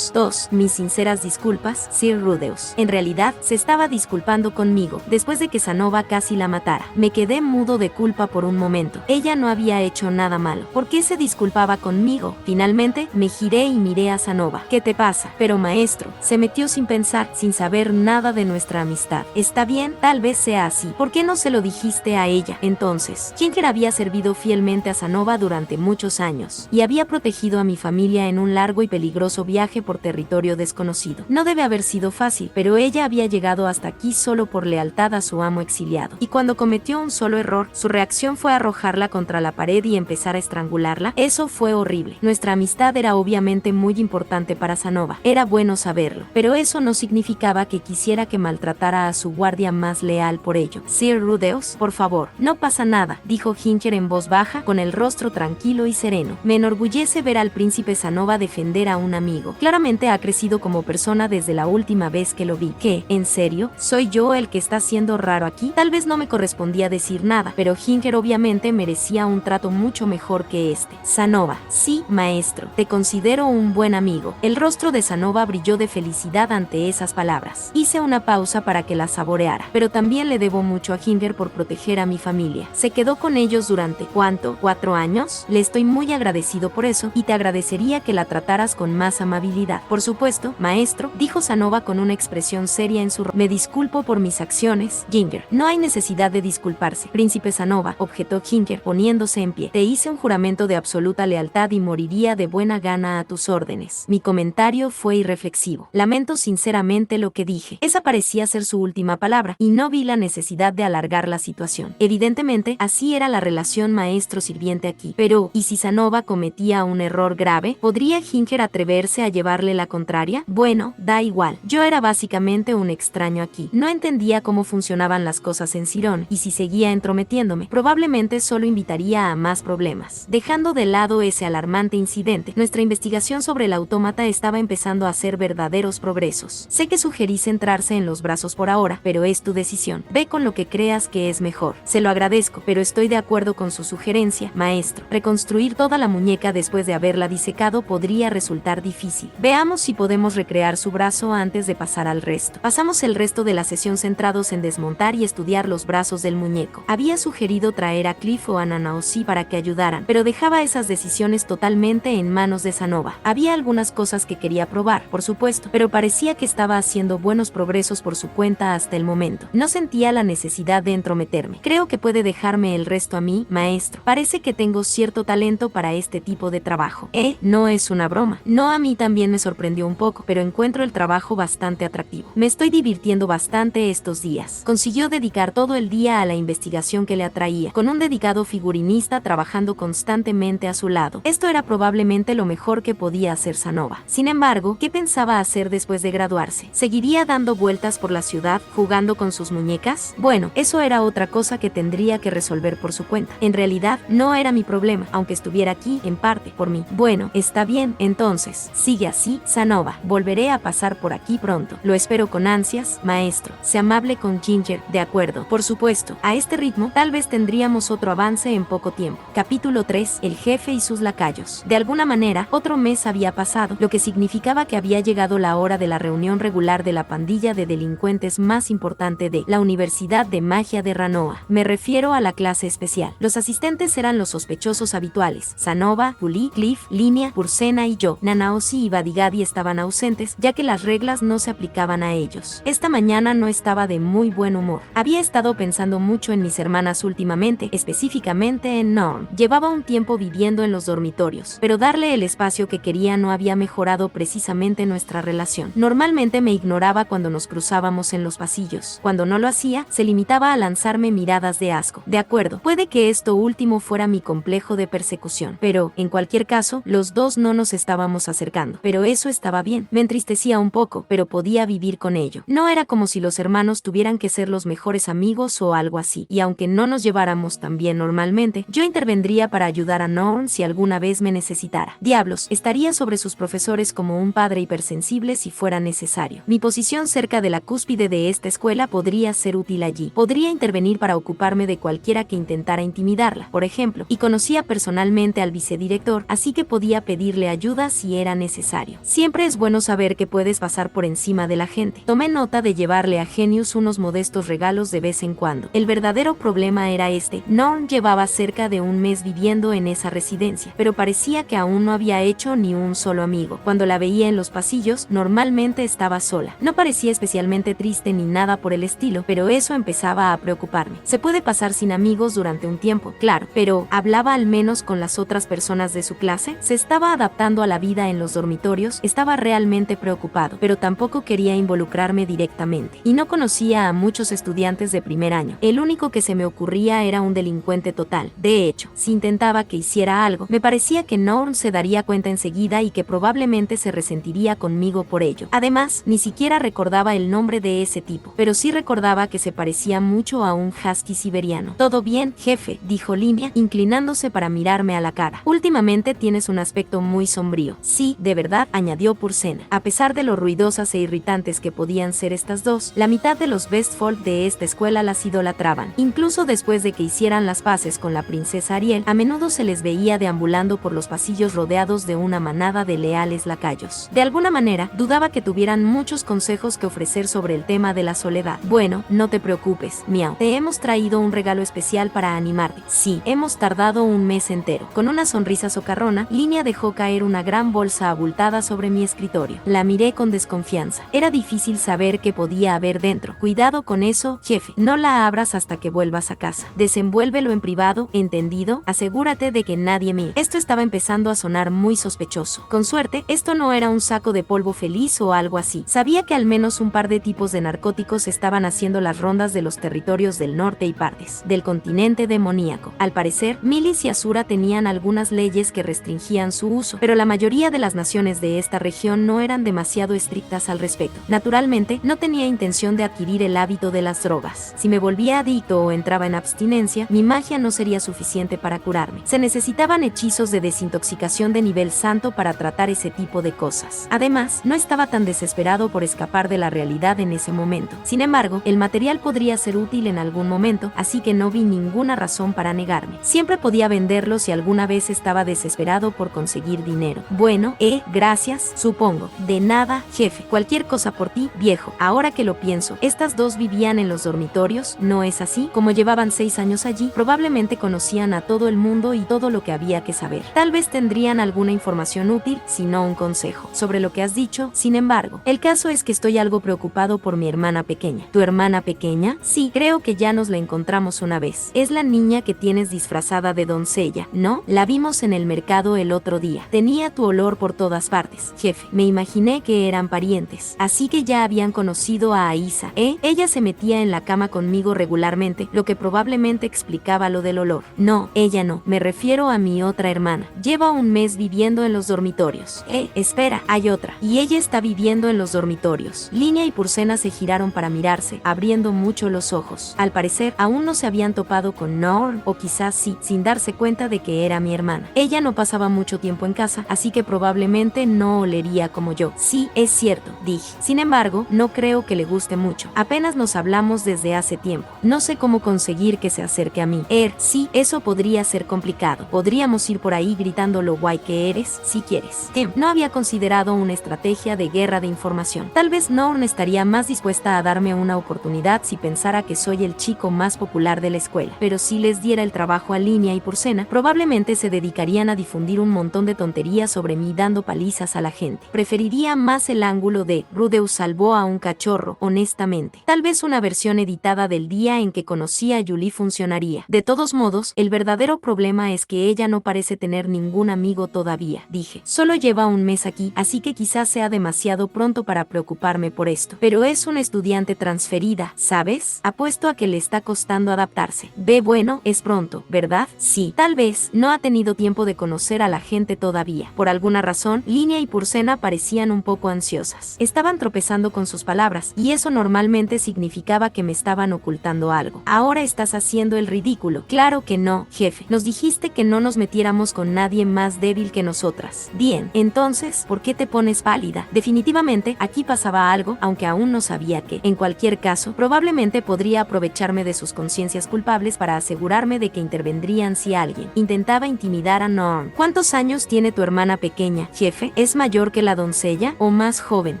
Mis sinceras disculpas, Sir Rudeus. En realidad, se estaba disculpando conmigo, después de que Sanova casi la matara. Me quedé mudo de culpa por un momento. Ella no había hecho nada malo. ¿Por qué se disculpaba conmigo? Finalmente, me giré y miré a Sanova. ¿Qué te pasa? Pero maestro, se metió sin pensar, sin saber nada de nuestra amistad. Está bien, tal vez sea así. ¿Por qué no se lo dijiste a ella? Entonces, Ginger había servido fielmente a Sanova durante muchos años, y había protegido a mi familia en un largo y peligroso viaje por territorio desconocido. No debe haber sido fácil, pero ella había llegado hasta aquí solo por lealtad a su amo exiliado. Y cuando cometió un solo error, su reacción fue arrojarla contra la pared y empezar a estrangularla. Eso fue horrible. Nuestra amistad era obviamente muy importante para Sanova. Era bueno saberlo, pero eso no significaba que quisiera que maltratara a su guardia más leal por ello. Sir Rudeus, por favor, no pasa nada, dijo Ginger en voz baja, con el rostro tranquilo y sereno. Me enorgullece ver al príncipe Sanova defender a un amigo. Claramente ha crecido como persona desde la última vez que lo vi. ¿Qué? ¿En serio? ¿Soy yo el que está siendo raro aquí? Tal vez no me correspondía decir nada, pero Ginger obviamente merecía un trato mucho mejor que este. Sanova, sí, maestro, te considero un buen amigo. El rostro de Sanova brilló de felicidad ante esas palabras. Hice una pausa para que la saboreara, pero también le debo mucho a Ginger por proteger a mi familia. Se quedó con ellos durante, ¿cuánto? ¿4 años? Le estoy muy agradecido por eso, y te agradecería que la trataras con más amabilidad. Por supuesto, maestro, dijo Sanova con una expresión seria en su rostro. Me disculpo por mis acciones, Ginger. No hay necesidad de disculparse, príncipe Sanova, objetó Ginger, poniéndose en pie. Te hice un juramento de absoluta lealtad y moriría de buena gana a tus órdenes. Mi comentario fue irreflexivo. Lamento sinceramente lo que dije. Esa parecía ser su última palabra, y no vi la necesidad de alargar la situación. Evidentemente, así era la relación maestro-sirviente aquí. Pero, ¿y si Sanova cometía un error grave? ¿Podría Ginger atreverse a llevarle la contraria? Bueno, da igual. Yo era básicamente un extraño aquí. No entendía cómo funcionaban las cosas en Sirón, y si seguía entrometiéndome, probablemente solo invitaría a más problemas. Dejando de lado ese alarmante incidente, nuestra investigación sobre el autómata estaba empezando a hacer verdaderos progresos. Sé que sugerí centrarse en los brazos por ahora, pero es tu decisión. Ve con lo que creas que es mejor. Se lo agradezco, pero estoy de acuerdo con su sugerencia, maestro. Reconstruir toda la muñeca después de haberla disecado podría resultar difícil. Veamos si podemos recrear su brazo antes de pasar al resto. Pasamos el resto de la sesión centrados en desmontar y estudiar los brazos del muñeco. Había sugerido traer a Cliff o a Nanaoshi para que ayudaran, pero dejaba esas decisiones totalmente en manos de Sanova. Había algunas cosas que quería probar, por supuesto, pero parecía que estaba haciendo buenos progresos por su cuenta hasta el momento. No sentía la necesidad de entrometerme. Creo que puede dejarme el resto a mí, maestro. Parece que tengo cierto talento para este tipo de trabajo. No es una broma. No, a mí también me sorprendió un poco, pero encuentro el trabajo bastante atractivo. Me estoy divirtiendo bastante estos días. Consiguió dedicar todo el día a la investigación que le atraía, con un dedicado figurinista trabajando constantemente a su lado. Esto era probablemente lo mejor que podía hacer Sanova. Sin embargo, ¿qué pensaba hacer después de graduarse? ¿Seguiría dando vueltas por la ciudad, jugando con sus muñecas? Bueno, eso era otra cosa que tendría que resolver por su cuenta. En realidad, no era mi problema, aunque estuviera aquí, en parte, por mí. Bueno, está bien, entonces, sigue así, Sanova. Volveré a pasar por aquí pronto. Lo espero con ansias, maestro. Sé amable con Ginger, de acuerdo. Por supuesto, a este ritmo, tal vez tendríamos otro avance en poco tiempo. Capítulo 3. El jefe y sus lacayos. De alguna manera, otro mes había pasado, lo que significaba que había llegado la hora de la reunión regular de la pandilla de delincuentes más importante de la Universidad de Magia de Ranoa. Me refiero a la clase especial. Los asistentes eran los sospechosos habituales: Sanova, Puli, Cliff, Linia, Pursena y yo. Nanaoshi y Badigadi estaban ausentes, ya que las reglas no se aplicaban a ellos. Esta mañana no estaba de muy buen humor. Había estado pensando mucho en mis hermanas últimamente, específicamente en Norm. Llevaba un tiempo viviendo en los dormitorios, pero darle el espacio que quería no había mejorado precisamente nuestra relación. Normalmente me ignoraba cuando nos cruzábamos en los pasillos. Cuando no lo hacía, se limitaba a lanzarme miradas de asco. De acuerdo, puede que esto último fuera mi complejo de persecución, pero pero, en cualquier caso, los dos no nos estábamos acercando. Pero eso estaba bien. Me entristecía un poco, pero podía vivir con ello. No era como si los hermanos tuvieran que ser los mejores amigos o algo así. Y aunque no nos lleváramos tan bien normalmente, yo intervendría para ayudar a Norm si alguna vez me necesitara. Diablos, estaría sobre sus profesores como un padre hipersensible si fuera necesario. Mi posición cerca de la cúspide de esta escuela podría ser útil allí. Podría intervenir para ocuparme de cualquiera que intentara intimidarla, por ejemplo, y conocía personalmente al vicedirector, así que podía pedirle ayuda si era necesario. Siempre es bueno saber que puedes pasar por encima de la gente. Tomé nota de llevarle a Genius unos modestos regalos de vez en cuando. El verdadero problema era este. Norm llevaba cerca de un mes viviendo en esa residencia, pero parecía que aún no había hecho ni un solo amigo. Cuando la veía en los pasillos, normalmente estaba sola. No parecía especialmente triste ni nada por el estilo, pero eso empezaba a preocuparme. Se puede pasar sin amigos durante un tiempo, claro, pero ¿hablaba al menos con las otras personas de su clase? ¿Se estaba adaptando a la vida en los dormitorios? Estaba realmente preocupado, pero tampoco quería involucrarme directamente. Y no conocía a muchos estudiantes de primer año. El único que se me ocurría era un delincuente total. De hecho, si intentaba que hiciera algo, me parecía que Norm se daría cuenta enseguida y que probablemente se resentiría conmigo por ello. Además, ni siquiera recordaba el nombre de ese tipo, pero sí recordaba que se parecía mucho a un husky siberiano. ¿Todo bien, jefe?, dijo Lilia, inclinándose para mirarme a la cara. Últimamente tienes un aspecto muy sombrío. Sí, de verdad, añadió Purcena. A pesar de lo ruidosas e irritantes que podían ser estas dos, la mitad de los best folk de esta escuela las idolatraban. Incluso después de que hicieran las paces con la princesa Ariel, a menudo se les veía deambulando por los pasillos rodeados de una manada de leales lacayos. De alguna manera, dudaba que tuvieran muchos consejos que ofrecer sobre el tema de la soledad. Bueno, no te preocupes, miau. Te hemos traído un regalo especial para animarte. Sí, hemos tardado un mes entero. Con una sonrisa socarrona, Lilia dejó caer una gran bolsa abultada sobre mi escritorio. La miré con desconfianza. Era difícil saber qué podía haber dentro. Cuidado con eso, jefe. No la abras hasta que vuelvas a casa. Desenvuélvelo en privado, ¿entendido? Asegúrate de que nadie mire. Esto estaba empezando a sonar muy sospechoso. Con suerte, esto no era un saco de polvo feliz o algo así. Sabía que al menos un par de tipos de narcóticos estaban haciendo las rondas de los territorios del norte y partes del continente demoníaco. Al parecer, Milis y Asura tenían algunas leyes que restringían su uso, pero la mayoría de las naciones de esta región no eran demasiado estrictas al respecto. Naturalmente, no tenía intención de adquirir el hábito de las drogas. Si me volvía adicto o entraba en abstinencia, mi magia no sería suficiente para curarme. Se necesitaban hechizos de desintoxicación de nivel santo para tratar ese tipo de cosas. Además, no estaba tan desesperado por escapar de la realidad en ese momento. Sin embargo, el material podría ser útil en algún momento, así que no vi ninguna razón para negarme. Siempre podía venderlo si alguna vez estaba desesperado por conseguir dinero. Bueno, gracias, supongo. De nada, jefe. Cualquier cosa por ti, viejo. Ahora que lo pienso, estas dos vivían en los dormitorios, ¿no es así? Como llevaban 6 años allí, probablemente conocían a todo el mundo y todo lo que había que saber. Tal vez tendrían alguna información útil, si no un consejo, sobre lo que has dicho. Sin embargo, el caso es que estoy algo preocupado por mi hermana pequeña. ¿Tu hermana pequeña? Sí, creo que ya nos la encontramos una vez. Es la niña que tienes disfrazada de doncella, ¿no? La vimos en el mercado el otro día. Tenía tu olor por todas partes. Jefe, me imaginé que eran parientes. Así que ya habían conocido a Aisa, ¿eh? Ella se metía en la cama conmigo regularmente, lo que probablemente explicaba lo del olor. No, ella no. Me refiero a mi otra hermana. Lleva un mes viviendo en los dormitorios. Espera, hay otra. Y ella está viviendo en los dormitorios. Lilia y Purcena se giraron para mirarse, abriendo mucho los ojos. Al parecer, aún no se habían topado con Norm, o quizás sí, sin darse cuenta de que era mi hermana. Ella no pasaba mucho tiempo en casa, así que probablemente no olería como yo. Sí, es cierto, dije. Sin embargo, no creo que le guste mucho. Apenas nos hablamos desde hace tiempo. No sé cómo conseguir que se acerque a mí. Sí, eso podría ser complicado. Podríamos ir por ahí gritando lo guay que eres, si quieres. No había considerado una estrategia de guerra de información. Tal vez Norm estaría más dispuesta a darme una oportunidad si pensara que soy el chico más popular de la escuela. Pero si les diera el trabajo a Lilia y Purcena, probablemente se dedicarían a difundir un montón de tonterías sobre mí dando palizas a la gente. Preferiría más el ángulo de Rudeus salvó a un cachorro, honestamente. Tal vez una versión editada del día en que conocí a Julie funcionaría. De todos modos, el verdadero problema es que ella no parece tener ningún amigo todavía, dije. Solo lleva un mes aquí, así que quizás sea demasiado pronto para preocuparme por esto. Pero es una estudiante transferida, ¿sabes? Apuesto a que le está costando adaptarse. Bueno, es pronto, ¿verdad? Sí. Tal vez no ha tenido tenido tiempo de conocer a la gente todavía. Por alguna razón, Linia y Purcena parecían un poco ansiosas. Estaban tropezando con sus palabras, y eso normalmente significaba que me estaban ocultando algo. Ahora estás haciendo el ridículo. Claro que no, jefe. Nos dijiste que no nos metiéramos con nadie más débil que nosotras. Bien, entonces, ¿por qué te pones pálida? Definitivamente, aquí pasaba algo, aunque aún no sabía qué. En cualquier caso, probablemente podría aprovecharme de sus conciencias culpables para asegurarme de que intervendrían si alguien intentaba intimidar a Norm. ¿Cuántos años tiene tu hermana pequeña, jefe? ¿Es mayor que la doncella o más joven?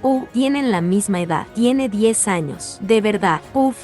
Tienen la misma edad. Tiene 10 años. De verdad.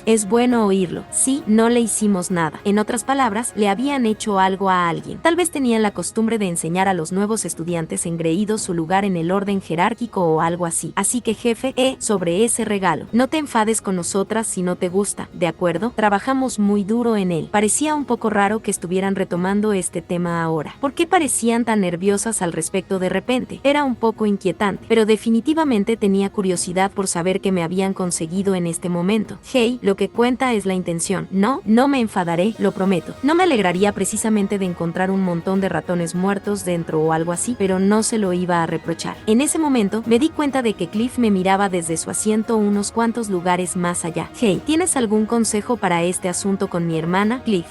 Es bueno oírlo. Sí, no le hicimos nada. En otras palabras, le habían hecho algo a alguien. Tal vez tenían la costumbre de enseñar a los nuevos estudiantes engreídos su lugar en el orden jerárquico o algo así. Así que, jefe, sobre ese regalo. No te enfades con nosotras si no te gusta, ¿de acuerdo? Trabajamos muy duro en él. Parecía un poco raro que estuvieran retomando este tema ahora. ¿Por qué parecían tan nerviosas al respecto de repente? Era un poco inquietante, pero definitivamente tenía curiosidad por saber qué me habían conseguido en este momento. Hey, lo que cuenta es la intención. No me enfadaré, lo prometo. No me alegraría precisamente de encontrar un montón de ratones muertos dentro o algo así, pero no se lo iba a reprochar. En ese momento, me di cuenta de que Cliff me miraba desde su asiento unos cuantos lugares más allá. Hey, ¿tienes algún consejo para este asunto con mi hermana, Cliff?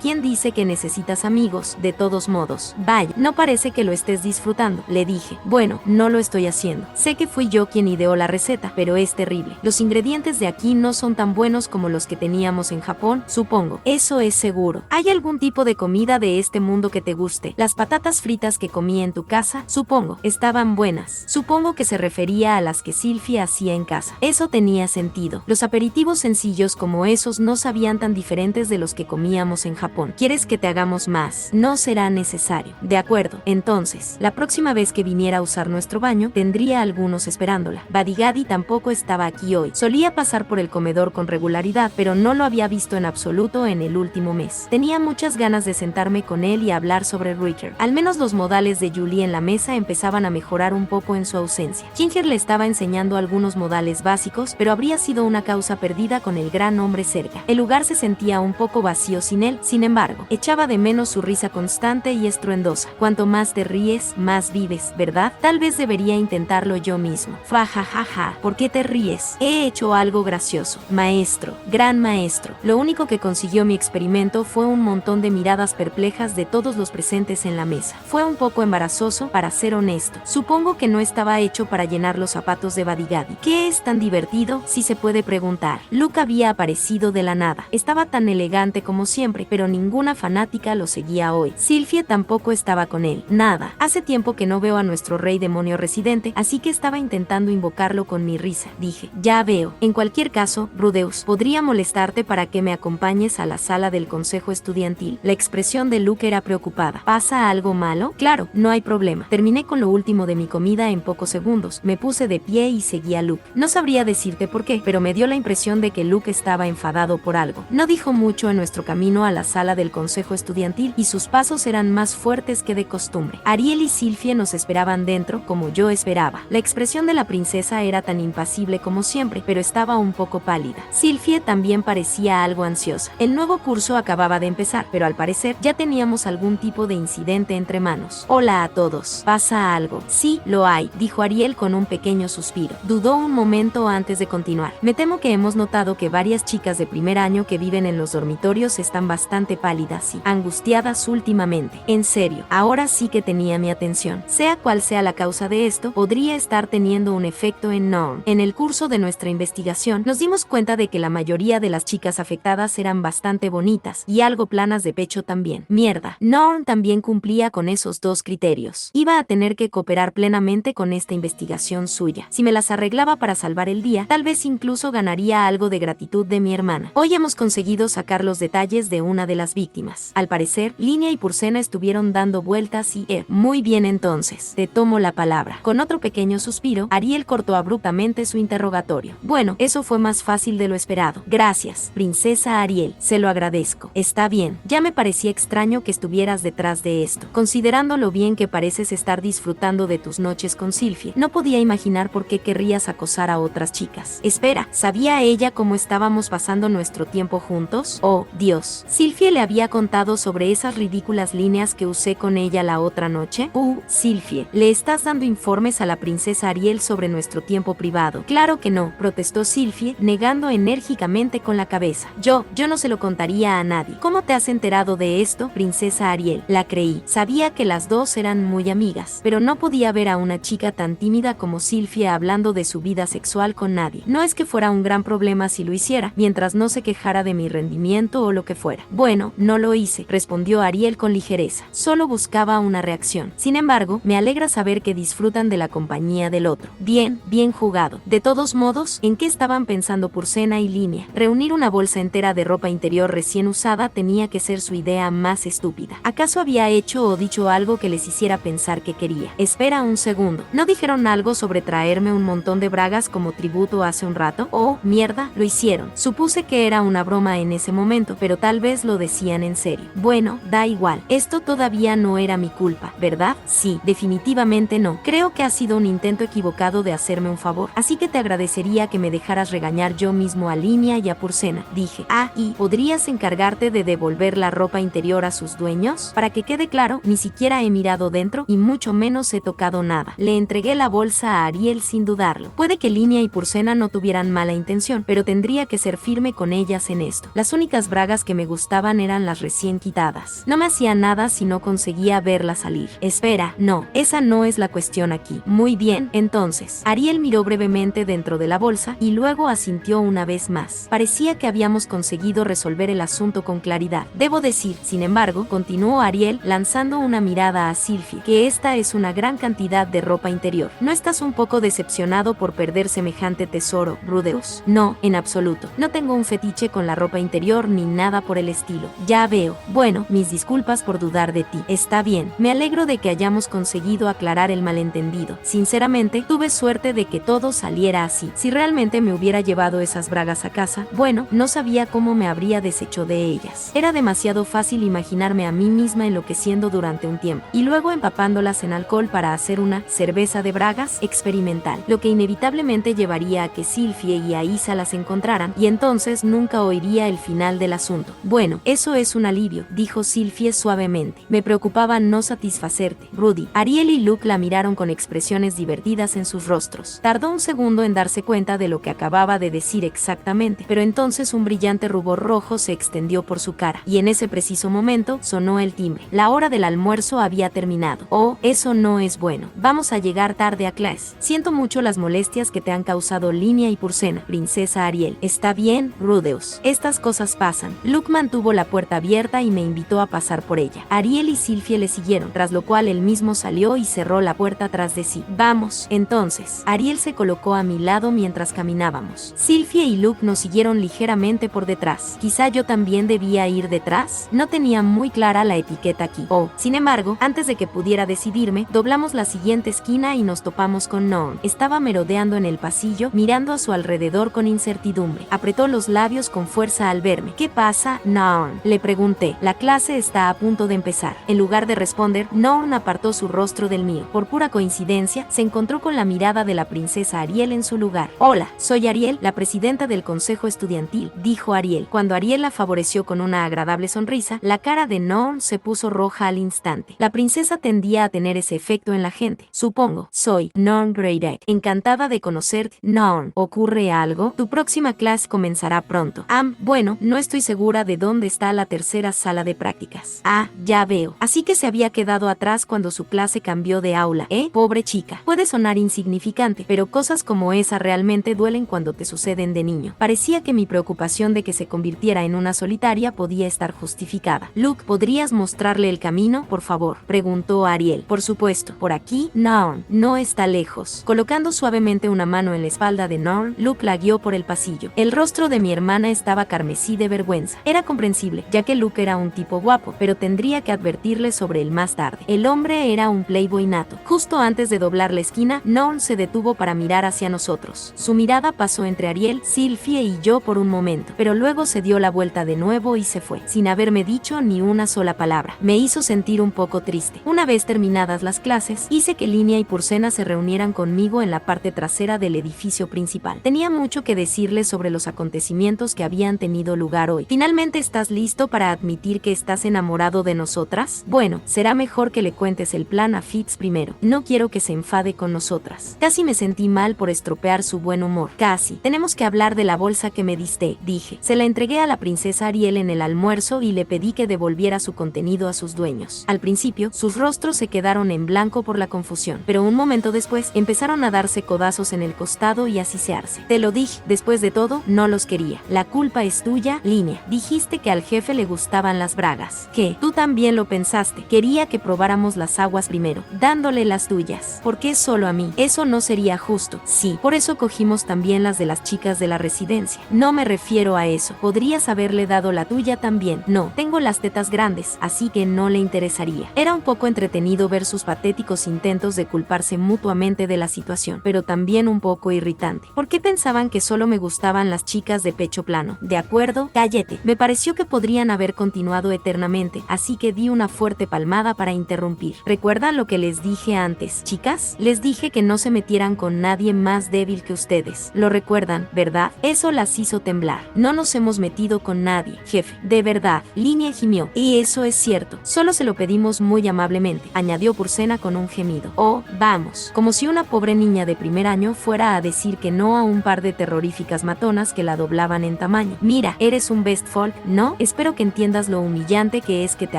¿Quién dice que necesitas amigos? De todos modos. Vaya, no parece que lo estés disfrutando, le dije. Bueno, no lo estoy haciendo. Sé que fui yo quien ideó la receta, pero es terrible. Los ingredientes de aquí no son tan buenos como los que teníamos en Japón, supongo. Eso es seguro. ¿Hay algún tipo de comida de este mundo que te guste? Las patatas fritas que comí en tu casa, supongo, estaban buenas. Supongo que se refería a las que Sylvie hacía en casa. Eso tenía sentido. Los aperitivos sencillos como esos no sabían tan diferentes de los que comíamos en Japón. ¿Quieres que te hagamos más? No será necesario. De acuerdo. Entonces, la próxima vez que viniera a usar nuestro baño, tendría algunos esperándola. Badigadi tampoco estaba aquí hoy. Solía pasar por el comedor con regularidad, pero no lo había visto en absoluto en el último mes. Tenía muchas ganas de sentarme con él y hablar sobre Ritter. Al menos los modales de Julie en la mesa empezaban a mejorar un poco en su ausencia. Ginger le estaba enseñando algunos modales básicos, pero habría sido una causa perdida con el gran hombre cerca. El lugar se sentía un poco vacío sin él, sin embargo, echaba de menos su risa constante y estruendosa. Cuanto más te ríes, más vives, ¿verdad? Tal vez debería intentarlo yo mismo. Fajajaja, ¿por qué te ríes? He hecho algo gracioso. Maestro, gran maestro. Lo único que consiguió mi experimento fue un montón de miradas perplejas de todos los presentes en la mesa. Fue un poco embarazoso, para ser honesto. Supongo que no estaba hecho para llenar los zapatos de Badigadi. ¿Qué es tan divertido? Si se puede preguntar. Luke había aparecido de la nada. Estaba tan elegante como siempre, pero ninguna fanática lo seguía hoy. Sylvie tampoco estaba con él. Nada. Hace tiempo que no veo a nuestro rey demonio residente, así que estaba intentando invocarlo con mi risa. Dije, ya veo. En cualquier caso, Rudeus, ¿podría molestarte para que me acompañes a la sala del consejo estudiantil? La expresión de Luke era preocupada. ¿Pasa algo malo? Claro, no hay problema. Terminé con lo último de mi comida en pocos segundos. Me puse de pie y seguí a Luke. No sabría decirte por qué, pero me dio la impresión de que Luke estaba enfadado por algo. No dijo mucho en nuestro camino a la sala del consejo estudiantil y sus pasos eran más fuertes que de costumbre. Ariel y Sylvie nos esperaban dentro, como yo esperaba. La expresión de la princesa era tan impasible como siempre, pero estaba un poco pálida. Sylvie también parecía algo ansiosa. El nuevo curso acababa de empezar, pero al parecer ya teníamos algún tipo de incidente entre manos. Hola a todos. ¿Pasa algo? Sí, lo hay, dijo Ariel con un pequeño suspiro. Dudó un momento antes de continuar. Me temo que hemos notado que varias chicas de primer año que viven en los dormitorios están bastante pálidas y angustiadas últimamente. En serio, ahora sí que tenía mi atención. Sea cual sea la causa de esto, podría estar teniendo un efecto en Norm. En el curso de nuestra investigación, nos dimos cuenta de que la mayoría de las chicas afectadas eran bastante bonitas y algo planas de pecho también. Mierda, Norm también cumplía con esos dos criterios. Iba a tener que cooperar plenamente con esta investigación suya. Si me las arreglaba para salvar el día, tal vez incluso ganaría algo de gratitud de mi hermana. Hoy hemos conseguido sacar los detalles de una de las víctimas. Al parecer, Linia y Purcena estuvieron dando vueltas y muy bien entonces. Te tomo la palabra. Con otro pequeño suspiro, Ariel cortó abruptamente su interrogatorio. Bueno, eso fue más fácil de lo esperado. Gracias, princesa Ariel. Se lo agradezco. Está bien. Ya me parecía extraño que estuvieras detrás de esto. Considerando lo bien que pareces estar disfrutando de tus noches con Sylvie, no podía imaginar por qué querrías acosar a otras chicas. Espera, ¿sabía ella cómo estábamos pasando nuestro tiempo juntos? Oh, Dios. Sylvie le había contado sobre esas ridículas líneas que usé con ella la otra noche? Sylphie, ¿le estás dando informes a la princesa Ariel sobre nuestro tiempo privado? Claro que no, protestó Sylphie, negando enérgicamente con la cabeza. Yo no se lo contaría a nadie. ¿Cómo te has enterado de esto, princesa Ariel? La creí. Sabía que las dos eran muy amigas, pero no podía ver a una chica tan tímida como Sylphie hablando de su vida sexual con nadie. No es que fuera un gran problema si lo hiciera, mientras no se quejara de mi rendimiento o lo que fuera. Bueno, no lo hice, respondió Ariel con ligereza. Solo buscaba una reacción. Sin embargo, me alegra saber que disfrutan de la compañía del otro. Bien jugado. De todos modos, ¿en qué estaban pensando Purcena y Línea? Reunir una bolsa entera de ropa interior recién usada tenía que ser su idea más estúpida. ¿Acaso había hecho o dicho algo que les hiciera pensar que quería? Espera un segundo. ¿No dijeron algo sobre traerme un montón de bragas como tributo hace un rato? Oh, mierda, lo hicieron. Supuse que era una broma en ese momento, pero tal vez lo decían en serio. Bueno, da igual. Esto todavía no era mi culpa, ¿verdad? Sí, definitivamente no. Creo que ha sido un intento equivocado de hacerme un favor, así que te agradecería que me dejaras regañar yo mismo a Línea y a Purcena. Dije, ¿y podrías encargarte de devolver la ropa interior a sus dueños? Para que quede claro, ni siquiera he mirado dentro y mucho menos he tocado nada. Le entregué la bolsa a Ariel sin dudarlo. Puede que Línea y Purcena no tuvieran mala intención, pero tendría que ser firme con ellas en esto. Las únicas bragas que me gustaban eran las recién quitadas. No me hacía nada si no conseguía verlas salir. Espera, no, esa no es la cuestión aquí. Muy bien, entonces. Ariel miró brevemente dentro de la bolsa y luego asintió una vez más. Parecía que habíamos conseguido resolver el asunto con claridad. Debo decir, sin embargo, continuó Ariel, lanzando una mirada a Sylphie, que esta es una gran cantidad de ropa interior. ¿No estás un poco decepcionado por perder semejante tesoro, Rudeus? No, en absoluto. No tengo un fetiche con la ropa interior ni nada por el estilo. Ya veo. Bueno, mis disculpas por dudar de ti. Está bien. Me alegro de que hayamos conseguido aclarar el malentendido. Sinceramente, tuve suerte de que todo saliera así. Si realmente me hubiera llevado esas bragas a casa, bueno, no sabía cómo me habría deshecho de ellas. Era demasiado fácil imaginarme a mí misma enloqueciendo durante un tiempo y luego empapándolas en alcohol para hacer una cerveza de bragas experimental, lo que inevitablemente llevaría a que Sylphie y Aisa las encontraran y entonces nunca oiría el final del asunto. Bueno, eso es un alivio, dijo Sylphie suavemente. Me preocupaba no satisfacerte, Rudy. Ariel y Luke la miraron con expresiones divertidas en sus rostros. Tardó un segundo en darse cuenta de lo que acababa de decir exactamente, pero entonces un brillante rubor rojo se extendió por su cara, y en ese preciso momento sonó el timbre. La hora del almuerzo había terminado. Oh, eso no es bueno. Vamos a llegar tarde a clase. Siento mucho las molestias que te han causado Línea y Purcena, princesa Ariel. Está bien, Rudeus. Estas cosas pasan. Luke mantuvo la puerta abierta y me invitó a pasar por ella. Ariel y Sylphie le siguieron, tras lo cual él mismo salió y cerró la puerta tras de sí. Vamos, entonces. Ariel se colocó a mi lado mientras caminábamos. Sylphie y Luke nos siguieron ligeramente por detrás. Quizá yo también debía ir detrás. No tenía muy clara la etiqueta aquí. Sin embargo, antes de que pudiera decidirme, doblamos la siguiente esquina y nos topamos con Norm. Estaba merodeando en el pasillo, mirando a su alrededor con incertidumbre. Apretó los labios con fuerza al verme. ¿Qué pasa, Norm?, le pregunté. La clase está a punto de empezar. En lugar de responder, Norm apartó su rostro del mío. Por pura coincidencia, se encontró con la mirada de la princesa Ariel en su lugar. Hola, soy Ariel, la presidenta del consejo estudiantil, dijo Ariel. Cuando Ariel la favoreció con una agradable sonrisa, la cara de Norm se puso roja al instante. La princesa tendía a tener ese efecto en la gente. Supongo. Soy Norm Greydeck. Encantada de conocerte, Norm. ¿Ocurre algo? Tu próxima clase comenzará pronto. Bueno, no estoy segura de dónde está la tercera sala de prácticas. Ya veo. Así que se había quedado atrás cuando su clase cambió de aula, Pobre chica. Puede sonar insignificante, pero cosas como esa realmente duelen cuando te suceden de niño. Parecía que mi preocupación de que se convirtiera en una solitaria podía estar justificada. Luke, ¿podrías mostrarle el camino, por favor?, preguntó Ariel. Por supuesto. ¿Por aquí? Norm. No está lejos. Colocando suavemente una mano en la espalda de Norm, Luke la guió por el pasillo. El rostro de mi hermana estaba carmesí de vergüenza. Era comprensible, ya que Luke era un tipo guapo, pero tendría que advertirle sobre él más tarde. El hombre era un playboy nato. Justo antes de doblar la esquina, Norm se detuvo para mirar hacia nosotros. Su mirada pasó entre Ariel, Sylphie y yo por un momento, pero luego se dio la vuelta de nuevo y se fue, sin haberme dicho ni una sola palabra. Me hizo sentir un poco triste. Una vez terminadas las clases, hice que Línea y Purcena se reunieran conmigo en la parte trasera del edificio principal. Tenía mucho que decirles sobre los acontecimientos que habían tenido lugar hoy. ¿Finalmente estás listo para admitir que estás enamorado de de nosotras? Bueno, será mejor que le cuentes el plan a Fitz primero. No quiero que se enfade con nosotras. Casi me sentí mal por estropear su buen humor. Casi. Tenemos que hablar de la bolsa que me diste, dije. Se la entregué a la princesa Ariel en el almuerzo y le pedí que devolviera su contenido a sus dueños. Al principio, sus rostros se quedaron en blanco por la confusión, pero un momento después empezaron a darse codazos en el costado y a sisearse. Te lo dije, después de todo, no los quería. La culpa es tuya, Línea. Dijiste que al jefe le gustaban las bragas. ¿Qué? Tú también lo pensaste. Quería que probáramos las aguas primero, dándole las tuyas. ¿Por qué solo a mí? Eso no sería justo. Sí, por eso cogimos también las de las chicas de la residencia. No me refiero a eso. Podrías haberle dado la tuya también. No, tengo las tetas grandes, así que no le interesaría. Era un poco entretenido ver sus patéticos intentos de culparse mutuamente de la situación, pero también un poco irritante. ¿Por qué pensaban que solo me gustaban las chicas de pecho plano? De acuerdo, cállate. Me pareció que podrían haber continuado eternamente, así que di una fuerte palmada para interrumpir. ¿Recuerdan lo que les dije antes, chicas? Les dije que no se metieran con nadie más débil que ustedes. Lo recuerdan, ¿verdad? Eso las hizo temblar. No nos hemos metido con nadie, jefe. De verdad, Línea gimió. Y eso es cierto. Solo se lo pedimos muy amablemente, añadió Purcena con un gemido. Oh, vamos. Como si una pobre niña de primer año fuera a decir que no a un par de terroríficas matonas que la doblaban en tamaño. Mira, eres un best folk, ¿no? Espero que entiendas lo humillante que es que te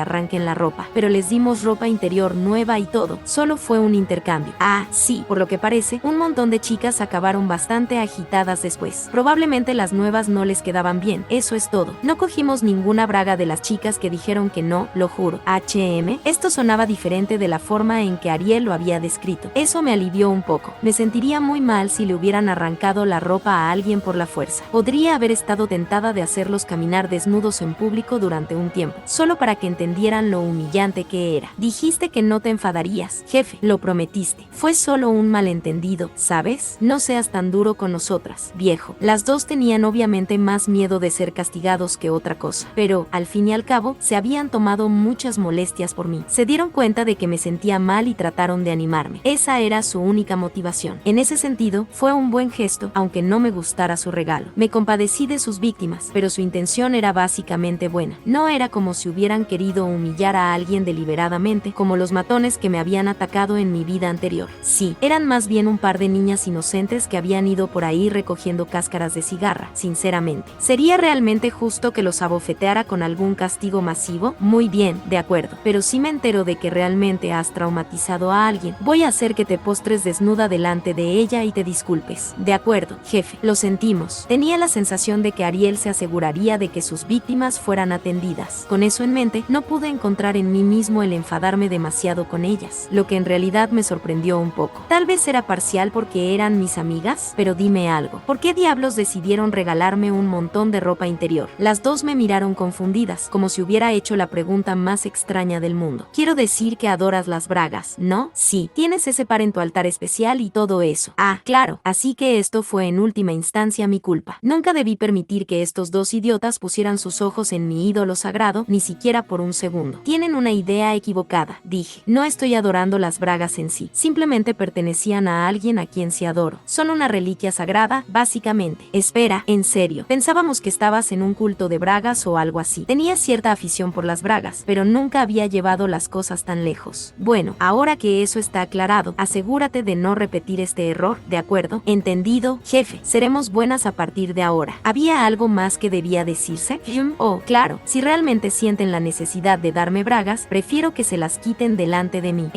arranquen la ropa. Pero les dimos ropa interior nueva y todo. Solo fue un intercambio. Ah, sí, por lo que parece, un montón de chicas acabaron bastante agitadas después. Probablemente las nuevas no les quedaban bien. Eso es todo. No cogimos ninguna braga de las chicas que dijeron que no, lo juro. HM, esto sonaba diferente de la forma en que Ariel lo había descrito. Eso me alivió un poco. Me sentiría muy mal si le hubieran arrancado la ropa a alguien por la fuerza. Podría haber estado tentada de hacerlos caminar desnudos en público durante un tiempo, solo para que entendieran lo humillante que era. Dijiste que no te enfadarías, jefe, lo prometiste. Fue solo un malentendido, ¿sabes? No seas tan duro con nosotras, viejo. Las dos tenían obviamente más miedo de ser castigados que otra cosa, pero, al fin y al cabo, se habían tomado muchas molestias por mí. Se dieron cuenta de que me sentía mal y trataron de animarme. Esa era su única motivación. En ese sentido, fue un buen gesto, aunque no me gustara su regalo. Me compadecí de sus víctimas, pero su intención era básicamente buena. No era como si hubieran querido humillar a alguien deliberadamente, como los matones que me habían atacado en mi vida anterior. Sí, eran más bien un par de niñas inocentes que habían ido por ahí recogiendo cáscaras de cigarra, sinceramente. ¿Sería realmente justo que los abofeteara con algún castigo masivo? Muy bien, de acuerdo, pero si me entero de que realmente has traumatizado a alguien, voy a hacer que te postres desnuda delante de ella y te disculpes. De acuerdo, jefe, lo sentimos. Tenía la sensación de que Ariel se aseguraría de que sus víctimas fueran atendidas. Con eso en mente, no pude encontrar en mí mismo el enfadarme demasiado con ellas, lo que en realidad me sorprendió un poco. Tal vez era parcial porque eran mis amigas, pero dime algo. ¿Por qué diablos decidieron regalarme un montón de ropa interior? Las dos me miraron confundidas, como si hubiera hecho la pregunta más extraña del mundo. Quiero decir que adoras las bragas, ¿no? Sí, tienes ese par en tu altar especial y todo eso. Ah, claro, así que esto fue en última instancia mi culpa. Nunca debí permitir que estos dos idiotas pusieran sus ojos en mi ídolo sagrado, ni siquiera por un segundo. Tienen una idea equivocada, dije. No estoy adorando las bragas en sí, simplemente pertenecían a alguien a quien sí adoro. Son una reliquia sagrada, básicamente. Espera, en serio, pensábamos que estabas en un culto de bragas o algo así. Tenía cierta afición por las bragas, pero nunca había llevado las cosas tan lejos. Bueno, ahora que eso está aclarado, asegúrate de no repetir este error, ¿de acuerdo? Entendido, jefe. Seremos buenas a partir de ahora. ¿Había algo más que debía decirse? Oh, claro, si realmente sienten la necesidad de darme bragas, prefiero que se las quiten delante de mí.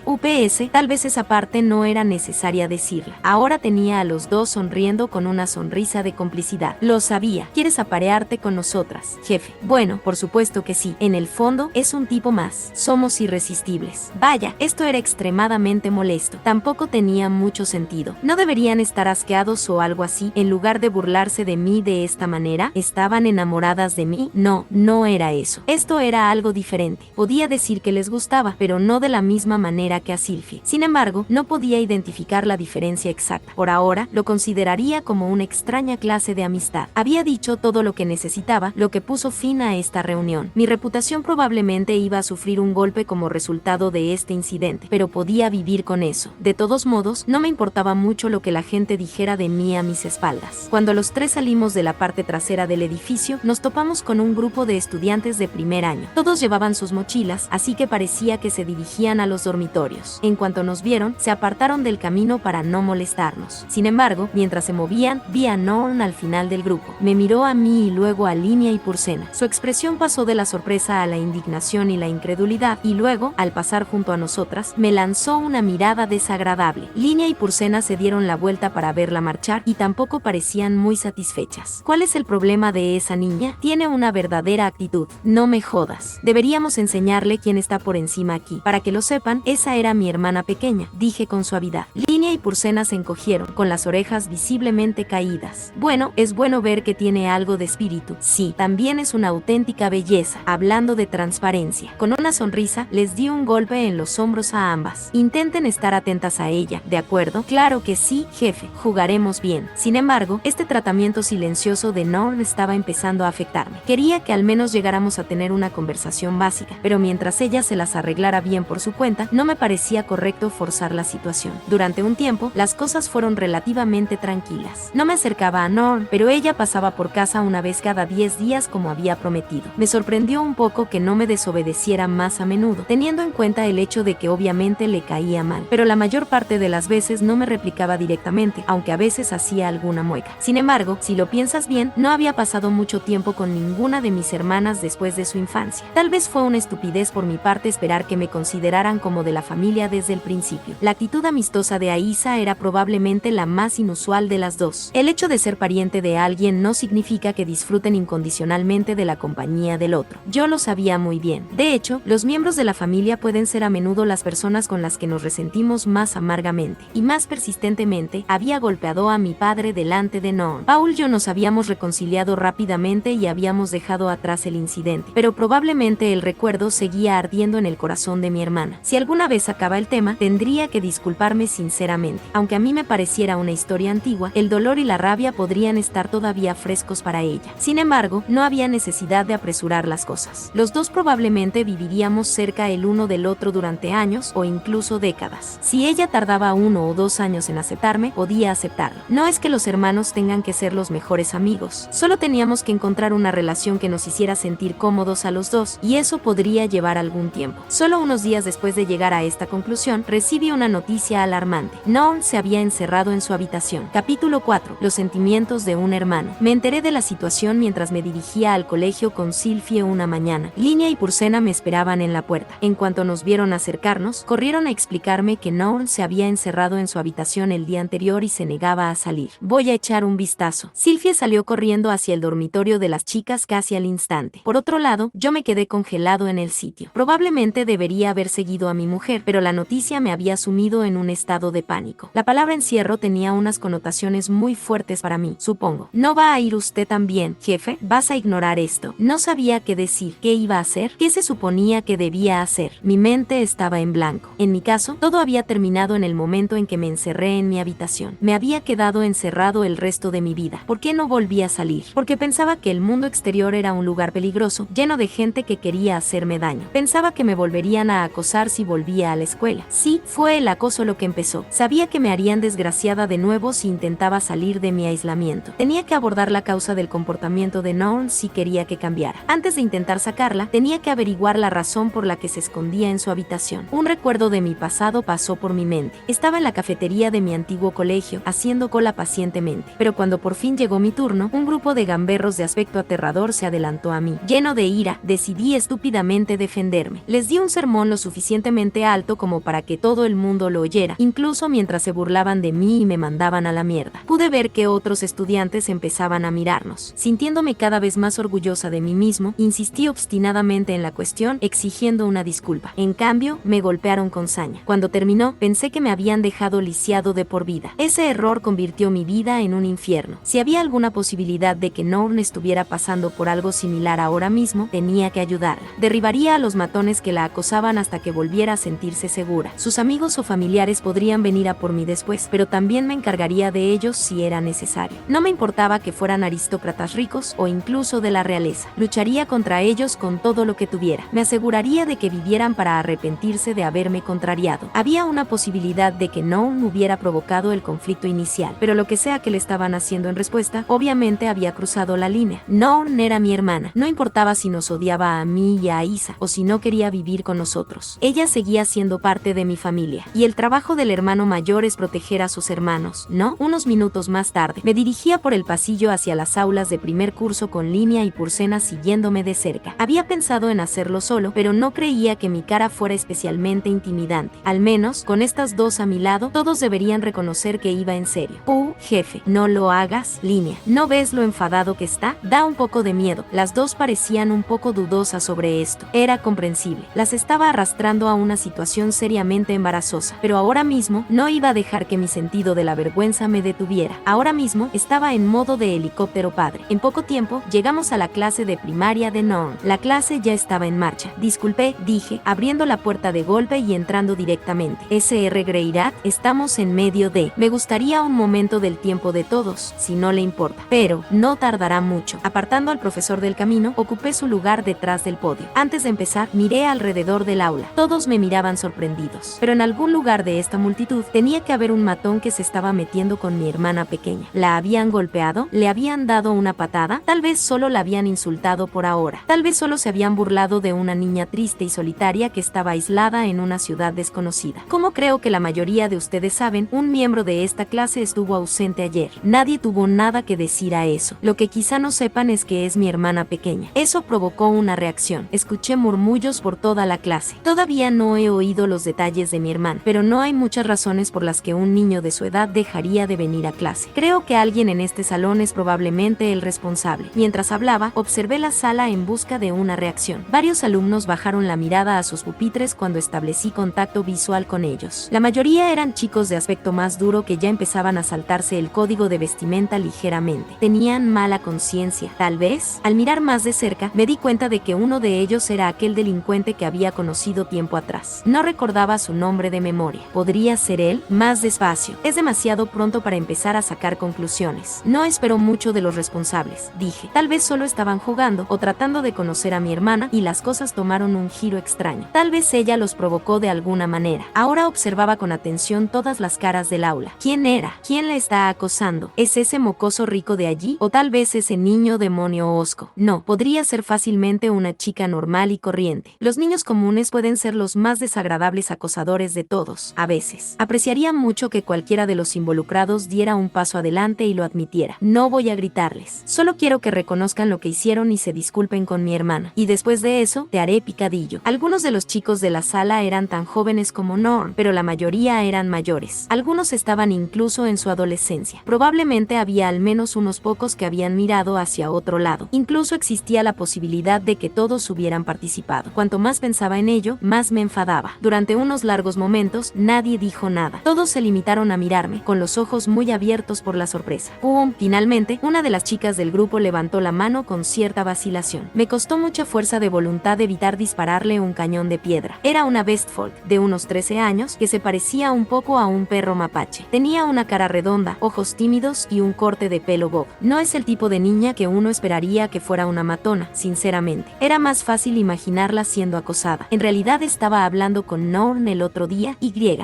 UPS, tal vez esa parte no era necesaria decirla. Ahora tenía a los dos sonriendo con una sonrisa de complicidad. Lo sabía. ¿Quieres aparearte con nosotras, jefe? Bueno, por supuesto que sí. En el fondo, es un tipo más. Somos irresistibles. Vaya, esto era extremadamente molesto. Tampoco tenía mucho sentido. ¿No deberían estar asqueados o algo así? En lugar de burlarse de mí de esta manera, ¿estaban enamoradas de mí? No, no era eso. Esto era algo diferente. Podía decir que les gustaba, pero no de la misma manera que a Sylphie. Sin embargo, no podía identificar la diferencia exacta. Por ahora, lo consideraría como una extraña clase de amistad. Había dicho todo lo que necesitaba, lo que puso fin a esta reunión. Mi reputación probablemente iba a sufrir un golpe como resultado de este incidente, pero podía vivir con eso. De todos modos, no me importaba mucho lo que la gente dijera de mí a mis espaldas. Cuando los tres salimos de la parte trasera del edificio, nos topamos con un grupo de estudiantes de primer año. Todos llevaban sus mochilas, así que parecía que se dirigían a los dormitorios. En cuanto nos vieron, se apartaron del camino para no molestarnos. Sin embargo, mientras se movían, vi a Norn al final del grupo. Me miró a mí y luego a Linnea y Pursena. Su expresión pasó de la sorpresa a la indignación y la incredulidad, y luego, al pasar junto a nosotras, me lanzó una mirada desagradable. Linnea y Pursena se dieron la vuelta para verla marchar y tampoco parecían muy satisfechas. ¿Cuál es el problema de esa niña? Tiene una verdadera actitud. No me jodas. Deberíamos enseñarle quién está por encima aquí. Para que lo sepan, esa era mi hermana pequeña, dije con suavidad. Linnea y Pursena se encogieron, con las orejas visiblemente caídas. Bueno, es bueno ver que tiene algo de espíritu. Sí, también es una auténtica belleza. Hablando de transparencia. Con una sonrisa, les di un golpe en los hombros a ambas. Intenten estar atentas a ella, ¿de acuerdo? Claro que sí, jefe. Jugaremos bien. Sin embargo, este tratamiento silencioso de Norn estaba empezando a afectarme. Quería que al menos llegáramos a tener una conversación básica, pero mientras ella se las arreglara bien por su cuenta, no me parecía correcto forzar la situación. Durante un tiempo, las cosas fueron relativamente tranquilas. No me acercaba a Norn, pero ella pasaba por casa una vez cada 10 días como había prometido. Me sorprendió un poco que no me desobedeciera más a menudo, teniendo en cuenta el hecho de que obviamente le caía mal, pero la mayor parte de las veces no me replicaba directamente, aunque a veces hacía alguna mueca. Sin embargo, si lo piensas bien, no había pasado mucho tiempo con ninguna de mis hermanas después de su infancia. Tal vez fue una estupidez por mi parte esperar que me consideraran como de la familia desde el principio. La actitud amistosa de Aisa era probablemente la más inusual de las dos. El hecho de ser pariente de alguien no significa que disfruten incondicionalmente de la compañía del otro. Yo lo sabía muy bien. De hecho, los miembros de la familia pueden ser a menudo las personas con las que nos resentimos más amargamente. Y más persistentemente, había golpeado a mi padre delante de Norn. Paul y yo nos habíamos reconciliado rápidamente y habíamos dejado atrás el incidente, pero probablemente el recuerdo seguía ardiendo en el corazón de mi hermana. Si alguna vez acaba el tema, tendría que disculparme sinceramente. Aunque a mí me pareciera una historia antigua, el dolor y la rabia podrían estar todavía frescos para ella. Sin embargo, no había necesidad de apresurar las cosas. Los dos probablemente viviríamos cerca el uno del otro durante años o incluso décadas. Si ella tardaba 1 o 2 años en aceptarme, podía aceptarlo. No es que los hermanos tengan que ser los mejores amigos, solo teníamos que encontrar una relación que nos hiciera sentir cómodos a los dos, y eso podría llevar algún tiempo. Solo unos días después de llegar a esta conclusión, recibí una noticia alarmante. Norn se había encerrado en su habitación. Capítulo 4. Los sentimientos de un hermano. Me enteré de la situación mientras me dirigía al colegio con Sylphie una mañana. Linnea y Pursena me esperaban en la puerta. En cuanto nos vieron acercarnos, corrieron a explicarme que Norn se había encerrado en su habitación el día anterior y se negaba a salir. Voy a echar un vistazo. Sylphie salió corriendo hacia el dormitorio de las chicas casi al instante. Por otro lado, yo me quedé congelado en el sitio. Probablemente debería haber seguido a mi mujer, pero la noticia me había sumido en un estado de pánico. La palabra encierro tenía unas connotaciones muy fuertes para mí, supongo. ¿No va a ir usted también, jefe? ¿Vas a ignorar esto? No sabía qué decir. ¿Qué iba a hacer? ¿Qué se suponía que debía hacer? Mi mente estaba en blanco. En mi caso, todo había terminado en el momento en que me encerré en mi habitación. Me había quedado encerrado el resto de mi vida. ¿Por qué no volví a salir? Porque pensaba que el mundo exterior era un lugar peligroso, lleno de gente que quería hacerme daño. Pensaba que me volverían a acosar si volvía a la escuela. Sí, fue el acoso lo que empezó. Sabía que me harían desgraciada de nuevo si intentaba salir de mi aislamiento. Tenía que abordar la causa del comportamiento de Norn si quería que cambiara. Antes de intentar sacarla, tenía que averiguar la razón por la que se escondía en su habitación. Un recuerdo de mi pasado pasó por mi mente. Estaba en la cafetería de mi antiguo colegio, haciendo cola pacientemente. Pero cuando por fin llegó mi turno, un grupo de gamberros de aspecto aterrador se adelantó a mí. Lleno de ira, decidí estúpidamente defenderme. Les di un sermón lo suficientemente alto como para que todo el mundo lo oyera, incluso mientras se burlaban de mí y me mandaban a la mierda. Pude ver que otros estudiantes empezaban a mirarnos. Sintiéndome cada vez más orgullosa de mí mismo, insistí obstinadamente en la cuestión, exigiendo una disculpa. En cambio, me golpearon con saña. Cuando terminó, pensé que me habían dejado lisiado de por vida. Ese error convirtió mi vida en un infierno. Si había alguna posibilidad de que Norn estuviera pasando por algo similar ahora mismo, tenía que ayudarla. Derribaría a los matones que la acosaban hasta que volviera a sentirse segura. Sus amigos o familiares podrían venir a por mí después, pero también me encargaría de ellos si era necesario. No me importaba que fueran aristócratas ricos o incluso de la realeza. Lucharía contra ellos con todo lo que tuviera. Me aseguraría de que vivieran para arrepentirse de haberme contrariado. Había una posibilidad de que Norn hubiera provocado el conflicto inicial, pero lo que sea que le estaban haciendo en respuesta, obviamente había cruzado la línea. Norn era mi hermana. No importaba si nos odiábamos odiaba a mí y a Isa, o si no quería vivir con nosotros. Ella seguía siendo parte de mi familia, y el trabajo del hermano mayor es proteger a sus hermanos, ¿no? Unos minutos más tarde, me dirigía por el pasillo hacia las aulas de primer curso con Línea y Purcena siguiéndome de cerca. Había pensado en hacerlo solo, pero no creía que mi cara fuera especialmente intimidante. Al menos, con estas dos a mi lado, todos deberían reconocer que iba en serio. Jefe, no lo hagas, Línea. ¿No ves lo enfadado que está? Da un poco de miedo. Las dos parecían un poco dudosas sobre esto. Era comprensible. Las estaba arrastrando a una situación seriamente embarazosa. Pero ahora mismo, no iba a dejar que mi sentido de la vergüenza me detuviera. Ahora mismo, estaba en modo de helicóptero padre. En poco tiempo, llegamos a la clase de primaria de Norm. La clase ya estaba en marcha. Disculpe, dije, abriendo la puerta de golpe y entrando directamente. Sr. Greirat, estamos en medio de... Me gustaría un momento del tiempo de todos, si no le importa. Pero, no tardará mucho. Apartando al profesor del camino, ocupé su lugar detrás del podio. Antes de empezar, miré alrededor del aula. Todos me miraban sorprendidos. Pero en algún lugar de esta multitud, tenía que haber un matón que se estaba metiendo con mi hermana pequeña. ¿La habían golpeado? ¿Le habían dado una patada? Tal vez solo la habían insultado por ahora. Tal vez solo se habían burlado de una niña triste y solitaria que estaba aislada en una ciudad desconocida. Como creo que la mayoría de ustedes saben, un miembro de esta clase estuvo ausente ayer. Nadie tuvo nada que decir a eso. Lo que quizá no sepan es que es mi hermana pequeña. Eso provocó una reacción. Escuché murmullos por toda la clase. Todavía no he oído los detalles de mi hermana, pero no hay muchas razones por las que un niño de su edad dejaría de venir a clase. Creo que alguien en este salón es probablemente el responsable. Mientras hablaba, observé la sala en busca de una reacción. Varios alumnos bajaron la mirada a sus pupitres cuando establecí contacto visual con ellos. La mayoría eran chicos de aspecto más duro que ya empezaban a saltarse el código de vestimenta ligeramente. Tenían mala conciencia, tal vez. Al mirar más de cerca, me di cuenta de que uno de ellos era aquel delincuente que había conocido tiempo atrás. No recordaba su nombre de memoria. ¿Podría ser él? Más despacio. Es demasiado pronto para empezar a sacar conclusiones. No espero mucho de los responsables, dije. Tal vez solo estaban jugando o tratando de conocer a mi hermana y las cosas tomaron un giro extraño. Tal vez ella los provocó de alguna manera. Ahora observaba con atención todas las caras del aula. ¿Quién era? ¿Quién la está acosando? ¿Es ese mocoso rico de allí? ¿O tal vez ese niño demonio hosco? No, podría ser fácilmente una chica normal y corriente. Los niños comunes pueden ser los más desagradables acosadores de todos, a veces. Apreciaría mucho que cualquiera de los involucrados diera un paso adelante y lo admitiera. No voy a gritarles. Solo quiero que reconozcan lo que hicieron y se disculpen con mi hermana. Y después de eso, te haré picadillo. Algunos de los chicos de la sala eran tan jóvenes como Norm, pero la mayoría eran mayores. Algunos estaban incluso en su adolescencia. Probablemente había al menos unos pocos que habían mirado hacia otro lado. Incluso existía la posibilidad de que todos hubieran participado. Cuanto más pensaba en ello, más me enfadaba. Durante unos largos momentos, nadie dijo nada. Todos se limitaron a mirarme, con los ojos muy abiertos por la sorpresa. Finalmente, una de las chicas del grupo levantó la mano con cierta vacilación. Me costó mucha fuerza de voluntad evitar dispararle un cañón de piedra. Era una Westfolk, de unos 13 años, que se parecía un poco a un perro mapache. Tenía una cara redonda, ojos tímidos y un corte de pelo bob. No es el tipo de niña que uno esperaría que fuera una matona, sinceramente. Era más fácil imaginarla siendo acosada. En realidad estaba hablando con Norm el otro día,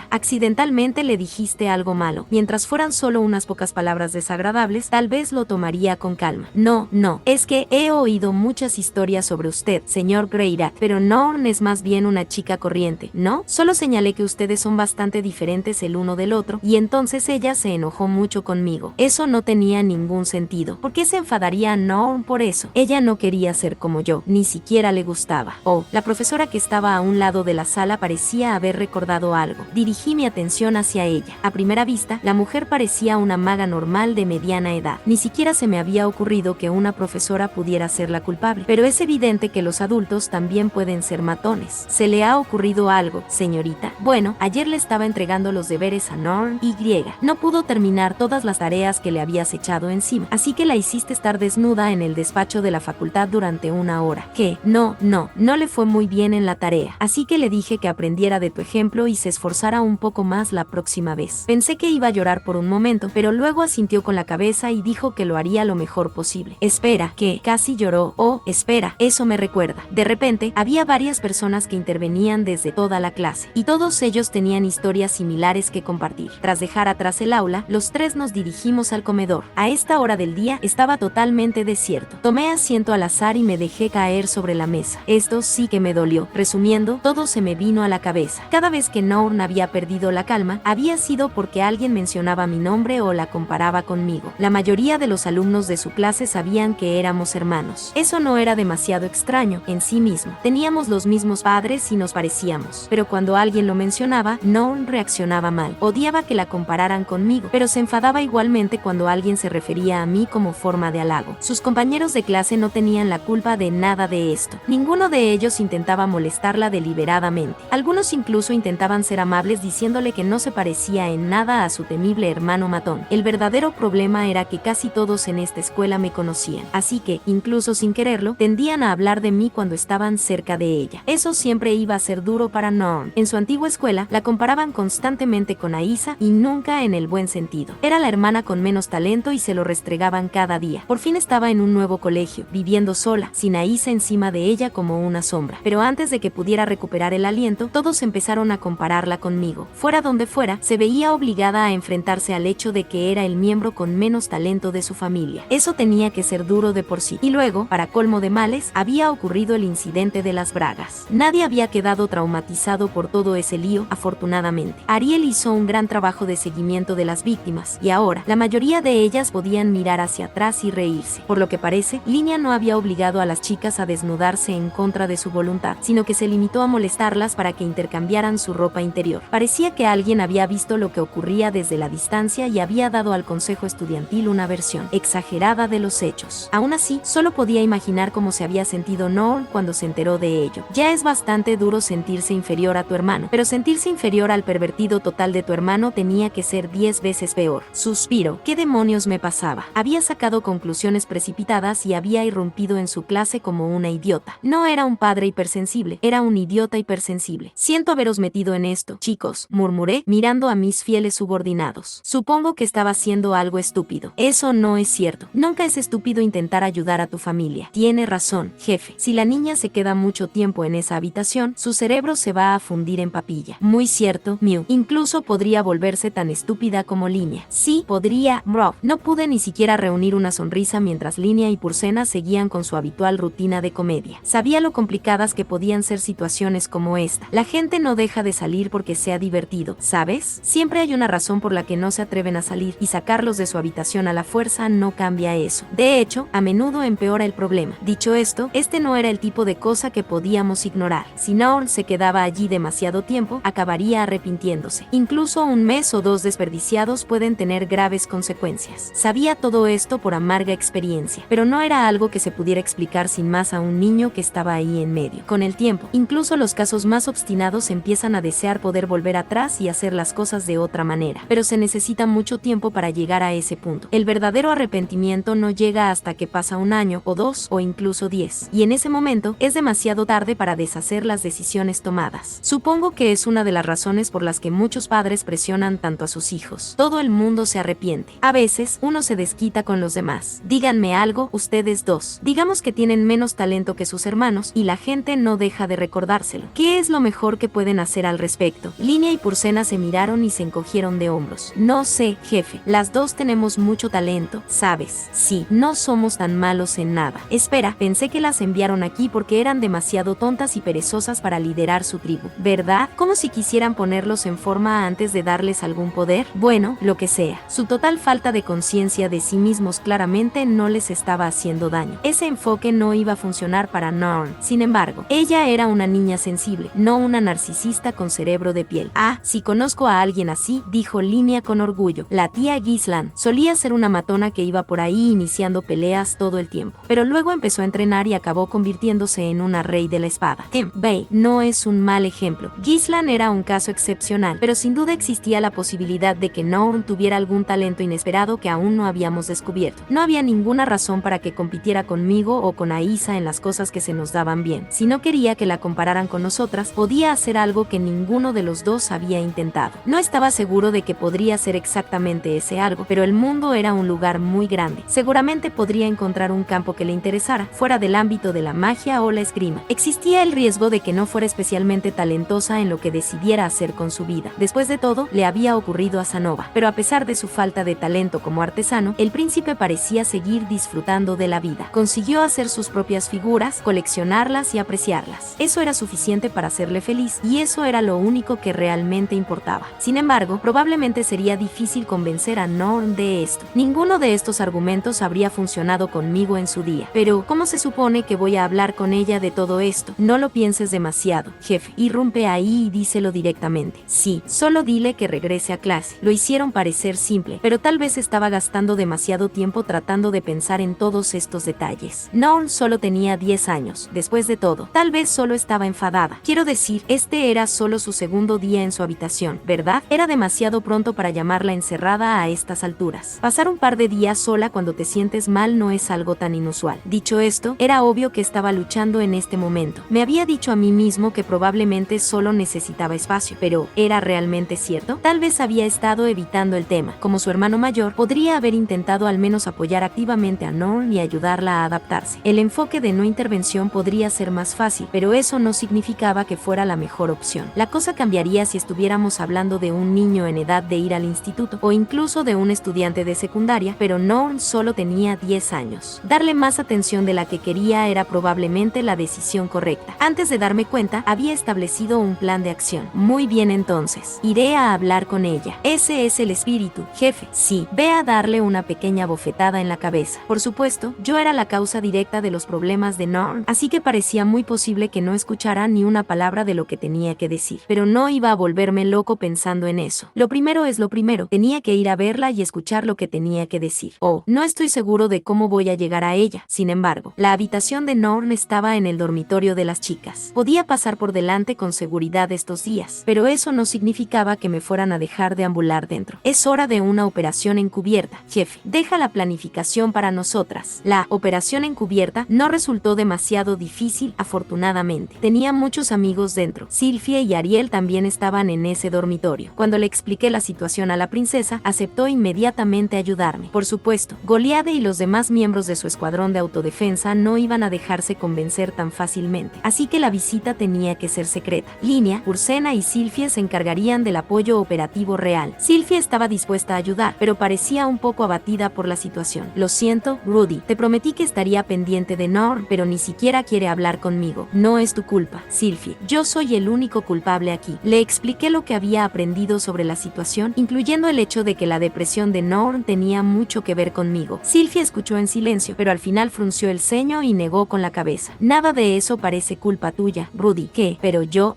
accidentalmente le dijiste algo malo. Mientras fueran solo unas pocas palabras desagradables, tal vez lo tomaría con calma. No, es que he oído muchas historias sobre usted, señor Greirat, pero Norm es más bien una chica corriente, ¿no? Solo señalé que ustedes son bastante diferentes el uno del otro, y entonces ella se enojó mucho conmigo. Eso no tenía ningún sentido. ¿Por qué se enfadaría Norm por eso? Ella no quería ser como yo, ni siquiera le gustaba. La profesora que estaba a un lado de la sala parecía haber recordado algo. Dirigí mi atención hacia ella. A primera vista, la mujer parecía una maga normal de mediana edad. Ni siquiera se me había ocurrido que una profesora pudiera ser la culpable, pero es evidente que los adultos también pueden ser matones. ¿Se le ha ocurrido algo, señorita? Bueno, ayer le estaba entregando los deberes a Norm y no pudo terminar todas las tareas que le habías echado encima, así que la hiciste estar desnuda en el despacho de la facultad durante una hora. ¿Qué? No le fue muy bien en la tarea, así que le dije que aprendiera de tu ejemplo y se esforzara un poco más la próxima vez. Pensé que iba a llorar por un momento, pero luego asintió con la cabeza y dijo que lo haría lo mejor posible. Espera, que casi lloró. Espera, eso me recuerda. De repente, había varias personas que intervenían desde toda la clase, y todos ellos tenían historias similares que compartir. Tras dejar atrás el aula, los tres nos dirigimos al comedor. A esta hora del día estaba totalmente desierto. Tomé asiento al azar y me dejé caer caer sobre la mesa. Esto sí que me dolió. Resumiendo, todo se me vino a la cabeza. Cada vez que Nour había perdido la calma, había sido porque alguien mencionaba mi nombre o la comparaba conmigo. La mayoría de los alumnos de su clase sabían que éramos hermanos. Eso no era demasiado extraño en sí mismo. Teníamos los mismos padres y nos parecíamos. Pero cuando alguien lo mencionaba, Nour reaccionaba mal. Odiaba que la compararan conmigo, pero se enfadaba igualmente cuando alguien se refería a mí como forma de halago. Sus compañeros de clase no tenían la culpa de nada de esto. Ninguno de ellos intentaba molestarla deliberadamente. Algunos incluso intentaban ser amables diciéndole que no se parecía en nada a su temible hermano matón. El verdadero problema era que casi todos en esta escuela me conocían, así que, incluso sin quererlo, tendían a hablar de mí cuando estaban cerca de ella. Eso siempre iba a ser duro para Nour. En su antigua escuela, la comparaban constantemente con Aisa y nunca en el buen sentido. Era la hermana con menos talento y se lo restregaban cada día. Por fin estaba en un nuevo colegio, viviendo sola, sin Aisa encima de ella como una sombra. Pero antes de que pudiera recuperar el aliento, todos empezaron a compararla conmigo. Fuera donde fuera, se veía obligada a enfrentarse al hecho de que era el miembro con menos talento de su familia. Eso tenía que ser duro de por sí. Y luego, para colmo de males, había ocurrido el incidente de las bragas. Nadie había quedado traumatizado por todo ese lío, afortunadamente. Ariel hizo un gran trabajo de seguimiento de las víctimas, y ahora, la mayoría de ellas podían mirar hacia atrás y reírse. Por lo que parece, Linia no había obligado a las chicas a desnudarse en contra de su voluntad, sino que se limitó a molestarlas para que intercambiaran su ropa interior. Parecía que alguien había visto lo que ocurría desde la distancia y había dado al consejo estudiantil una versión exagerada de los hechos. Aún así, solo podía imaginar cómo se había sentido Nour cuando se enteró de ello. Ya es bastante duro sentirse inferior a tu hermano, pero sentirse inferior al pervertido total de tu hermano tenía que ser 10 veces peor. Suspiro. ¿Qué demonios me pasaba? Había sacado conclusiones precipitadas y había irrumpido en su clase como una idiota. No era un padre hipersensible, era un idiota hipersensible. Siento haberos metido en esto, chicos, murmuré, mirando a mis fieles subordinados. Supongo que estaba haciendo algo estúpido. Eso no es cierto. Nunca es estúpido intentar ayudar a tu familia. Tiene razón, jefe. Si la niña se queda mucho tiempo en esa habitación, su cerebro se va a fundir en papilla. Muy cierto, Mew. Incluso podría volverse tan estúpida como Linia. Sí, podría, bro. No pude ni siquiera reunir una sonrisa mientras Linia y Purcena seguían con su habitual rutina de comedia. Sabía lo complicadas que podían ser situaciones como esta. La gente no deja de salir porque sea divertido, ¿sabes? Siempre hay una razón por la que no se atreven a salir, y sacarlos de su habitación a la fuerza no cambia eso. De hecho, a menudo empeora el problema. Dicho esto, este no era el tipo de cosa que podíamos ignorar. Si Nour se quedaba allí demasiado tiempo, acabaría arrepintiéndose. Incluso un mes o dos desperdiciados pueden tener graves consecuencias. Sabía todo esto por amarga experiencia, pero no era algo que se pudiera explicar sin más a un niño que estaba ahí en medio. Con el tiempo, incluso los casos más obstinados empiezan a desear poder volver atrás y hacer las cosas de otra manera, pero se necesita mucho tiempo para llegar a ese punto. El verdadero arrepentimiento no llega hasta que pasa un año, o 2, o incluso 10, y en ese momento es demasiado tarde para deshacer las decisiones tomadas. Supongo que es una de las razones por las que muchos padres presionan tanto a sus hijos. Todo el mundo se arrepiente. A veces, uno se desquita con los demás. Díganme algo, ustedes dos. Digamos que tienen menos talento que sus hermanos, y la gente no deja de recordárselo. ¿Qué es lo mejor que pueden hacer al respecto? Linia y Purcena se miraron y se encogieron de hombros. No sé, jefe. Las dos tenemos mucho talento, ¿sabes? Sí, no somos tan malos en nada. Espera, pensé que las enviaron aquí porque eran demasiado tontas y perezosas para liderar su tribu, ¿verdad? Como si quisieran ponerlos en forma antes de darles algún poder. Bueno, lo que sea. Su total falta de conciencia de sí mismos claramente no les estaba haciendo daño. Ese enfoque no iba a funcionar para Nour. Sin embargo, ella era una niña sensible, no una narcisista con cerebro de piel. Ah, si conozco a alguien así, dijo Linia con orgullo. La tía Gislan. Solía ser una matona que iba por ahí iniciando peleas todo el tiempo, pero luego empezó a entrenar y acabó convirtiéndose en una rey de la espada. Bay no es un mal ejemplo. Gislan era un caso excepcional, pero sin duda existía la posibilidad de que Nour tuviera algún talento inesperado que aún no habíamos descubierto. No había ninguna razón para que compitiera conmigo o con Aisa en las cosas que se nos daban bien. Si no quería que la compararan con nosotras, podía hacer algo que ninguno de los dos había intentado. No estaba seguro de que podría ser exactamente ese algo, pero el mundo era un lugar muy grande. Seguramente podría encontrar un campo que le interesara, fuera del ámbito de la magia o la esgrima. Existía el riesgo de que no fuera especialmente talentosa en lo que decidiera hacer con su vida. Después de todo, le había ocurrido a Sanova, pero a pesar de su falta de talento como artesano, el príncipe parecía seguir disfrutando de la vida. Consiguió hacer sus propias propias figuras, coleccionarlas y apreciarlas. Eso era suficiente para hacerle feliz, y eso era lo único que realmente importaba. Sin embargo, probablemente sería difícil convencer a Norm de esto. Ninguno de estos argumentos habría funcionado conmigo en su día. Pero, ¿cómo se supone que voy a hablar con ella de todo esto? No lo pienses demasiado, jefe. Irrumpe ahí y díselo directamente. Sí, solo dile que regrese a clase. Lo hicieron parecer simple, pero tal vez estaba gastando demasiado tiempo tratando de pensar en todos estos detalles. Norm solo tenía 10 años. Después de todo, tal vez solo estaba enfadada. Quiero decir, este era solo su segundo día en su habitación, ¿verdad? Era demasiado pronto para llamarla encerrada a estas alturas. Pasar un par de días sola cuando te sientes mal no es algo tan inusual. Dicho esto, era obvio que estaba luchando en este momento. Me había dicho a mí mismo que probablemente solo necesitaba espacio, pero ¿era realmente cierto? Tal vez había estado evitando el tema. Como su hermano mayor, podría haber intentado al menos apoyar activamente a Norm y ayudarla a adaptarse. El enfoque de no intervención podría ser más fácil, pero eso no significaba que fuera la mejor opción. La cosa cambiaría si estuviéramos hablando de un niño en edad de ir al instituto, o incluso de un estudiante de secundaria, pero Norm solo tenía 10 años. Darle más atención de la que quería era probablemente la decisión correcta. Antes de darme cuenta, había establecido un plan de acción. Muy bien, entonces, iré a hablar con ella. Ese es el espíritu, jefe. Sí, ve a darle una pequeña bofetada en la cabeza. Por supuesto, yo era la causa directa de los problemas de Norm, así que parecía muy posible que no escuchara ni una palabra de lo que tenía que decir. Pero no iba a volverme loco pensando en eso. Lo primero es lo primero. Tenía que ir a verla y escuchar lo que tenía que decir. Oh, no estoy seguro de cómo voy a llegar a ella. Sin embargo, la habitación de Norm estaba en el dormitorio de las chicas. Podía pasar por delante con seguridad estos días, pero eso no significaba que me fueran a dejar deambular dentro. Es hora de una operación encubierta, jefe. Deja la planificación para nosotras. La operación encubierta no resultó demasiado difícil, afortunadamente. Tenía muchos amigos dentro. Sylphie y Ariel también estaban en ese dormitorio. Cuando le expliqué la situación a la princesa, aceptó inmediatamente ayudarme. Por supuesto, Goliade y los demás miembros de su escuadrón de autodefensa no iban a dejarse convencer tan fácilmente, así que la visita tenía que ser secreta. Linia, Ursena y Sylphie se encargarían del apoyo operativo real. Sylphie estaba dispuesta a ayudar, pero parecía un poco abatida por la situación. Lo siento, Rudy, te prometí que estaría pendiente de Norm, pero ni siquiera quiere hablar conmigo. No es tu culpa, Sylphie. Yo soy el único culpable aquí. Le expliqué lo que había aprendido sobre la situación, incluyendo el hecho de que la depresión de Norm tenía mucho que ver conmigo. Sylphie escuchó en silencio, pero al final frunció el ceño y negó con la cabeza. Nada de eso parece culpa tuya, Rudy. ¿Qué? Pero yo,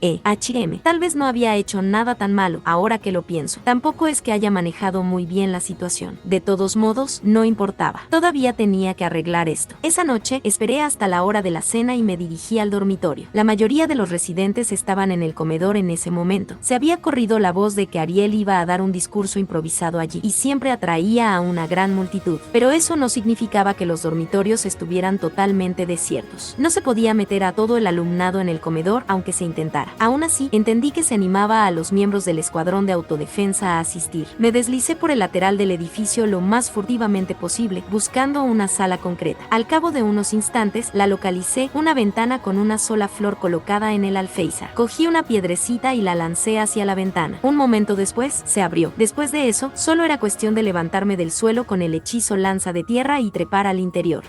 tal vez no había hecho nada tan malo, ahora que lo pienso. Tampoco es que haya manejado muy bien la situación. De todos modos, no importaba. Todavía tenía que arreglar esto. Esa noche, esperé hasta la hora de la cena y me dirigí al dormitorio. La mayoría de los residentes estaban en el comedor en ese momento. Se había corrido la voz de que Ariel iba a dar un discurso improvisado allí, y siempre atraía a una gran multitud. Pero eso no significaba que los dormitorios estuvieran totalmente desiertos. No se podía meter a todo el alumnado en el comedor, aunque se intentara. Aún así, entendí que se animaba a los miembros del escuadrón de autodefensa a asistir. Me deslicé por el lateral del edificio lo más furtivamente posible, buscando una sala concreta. Al cabo de unos instantes, la localicé, una ventana con una sola flor colocada en el alféizar. Cogí una piedrecita y la lancé hacia la ventana. Un momento después, se abrió. Después de eso, solo era cuestión de levantarme del suelo con el hechizo lanza de tierra y trepar al interior.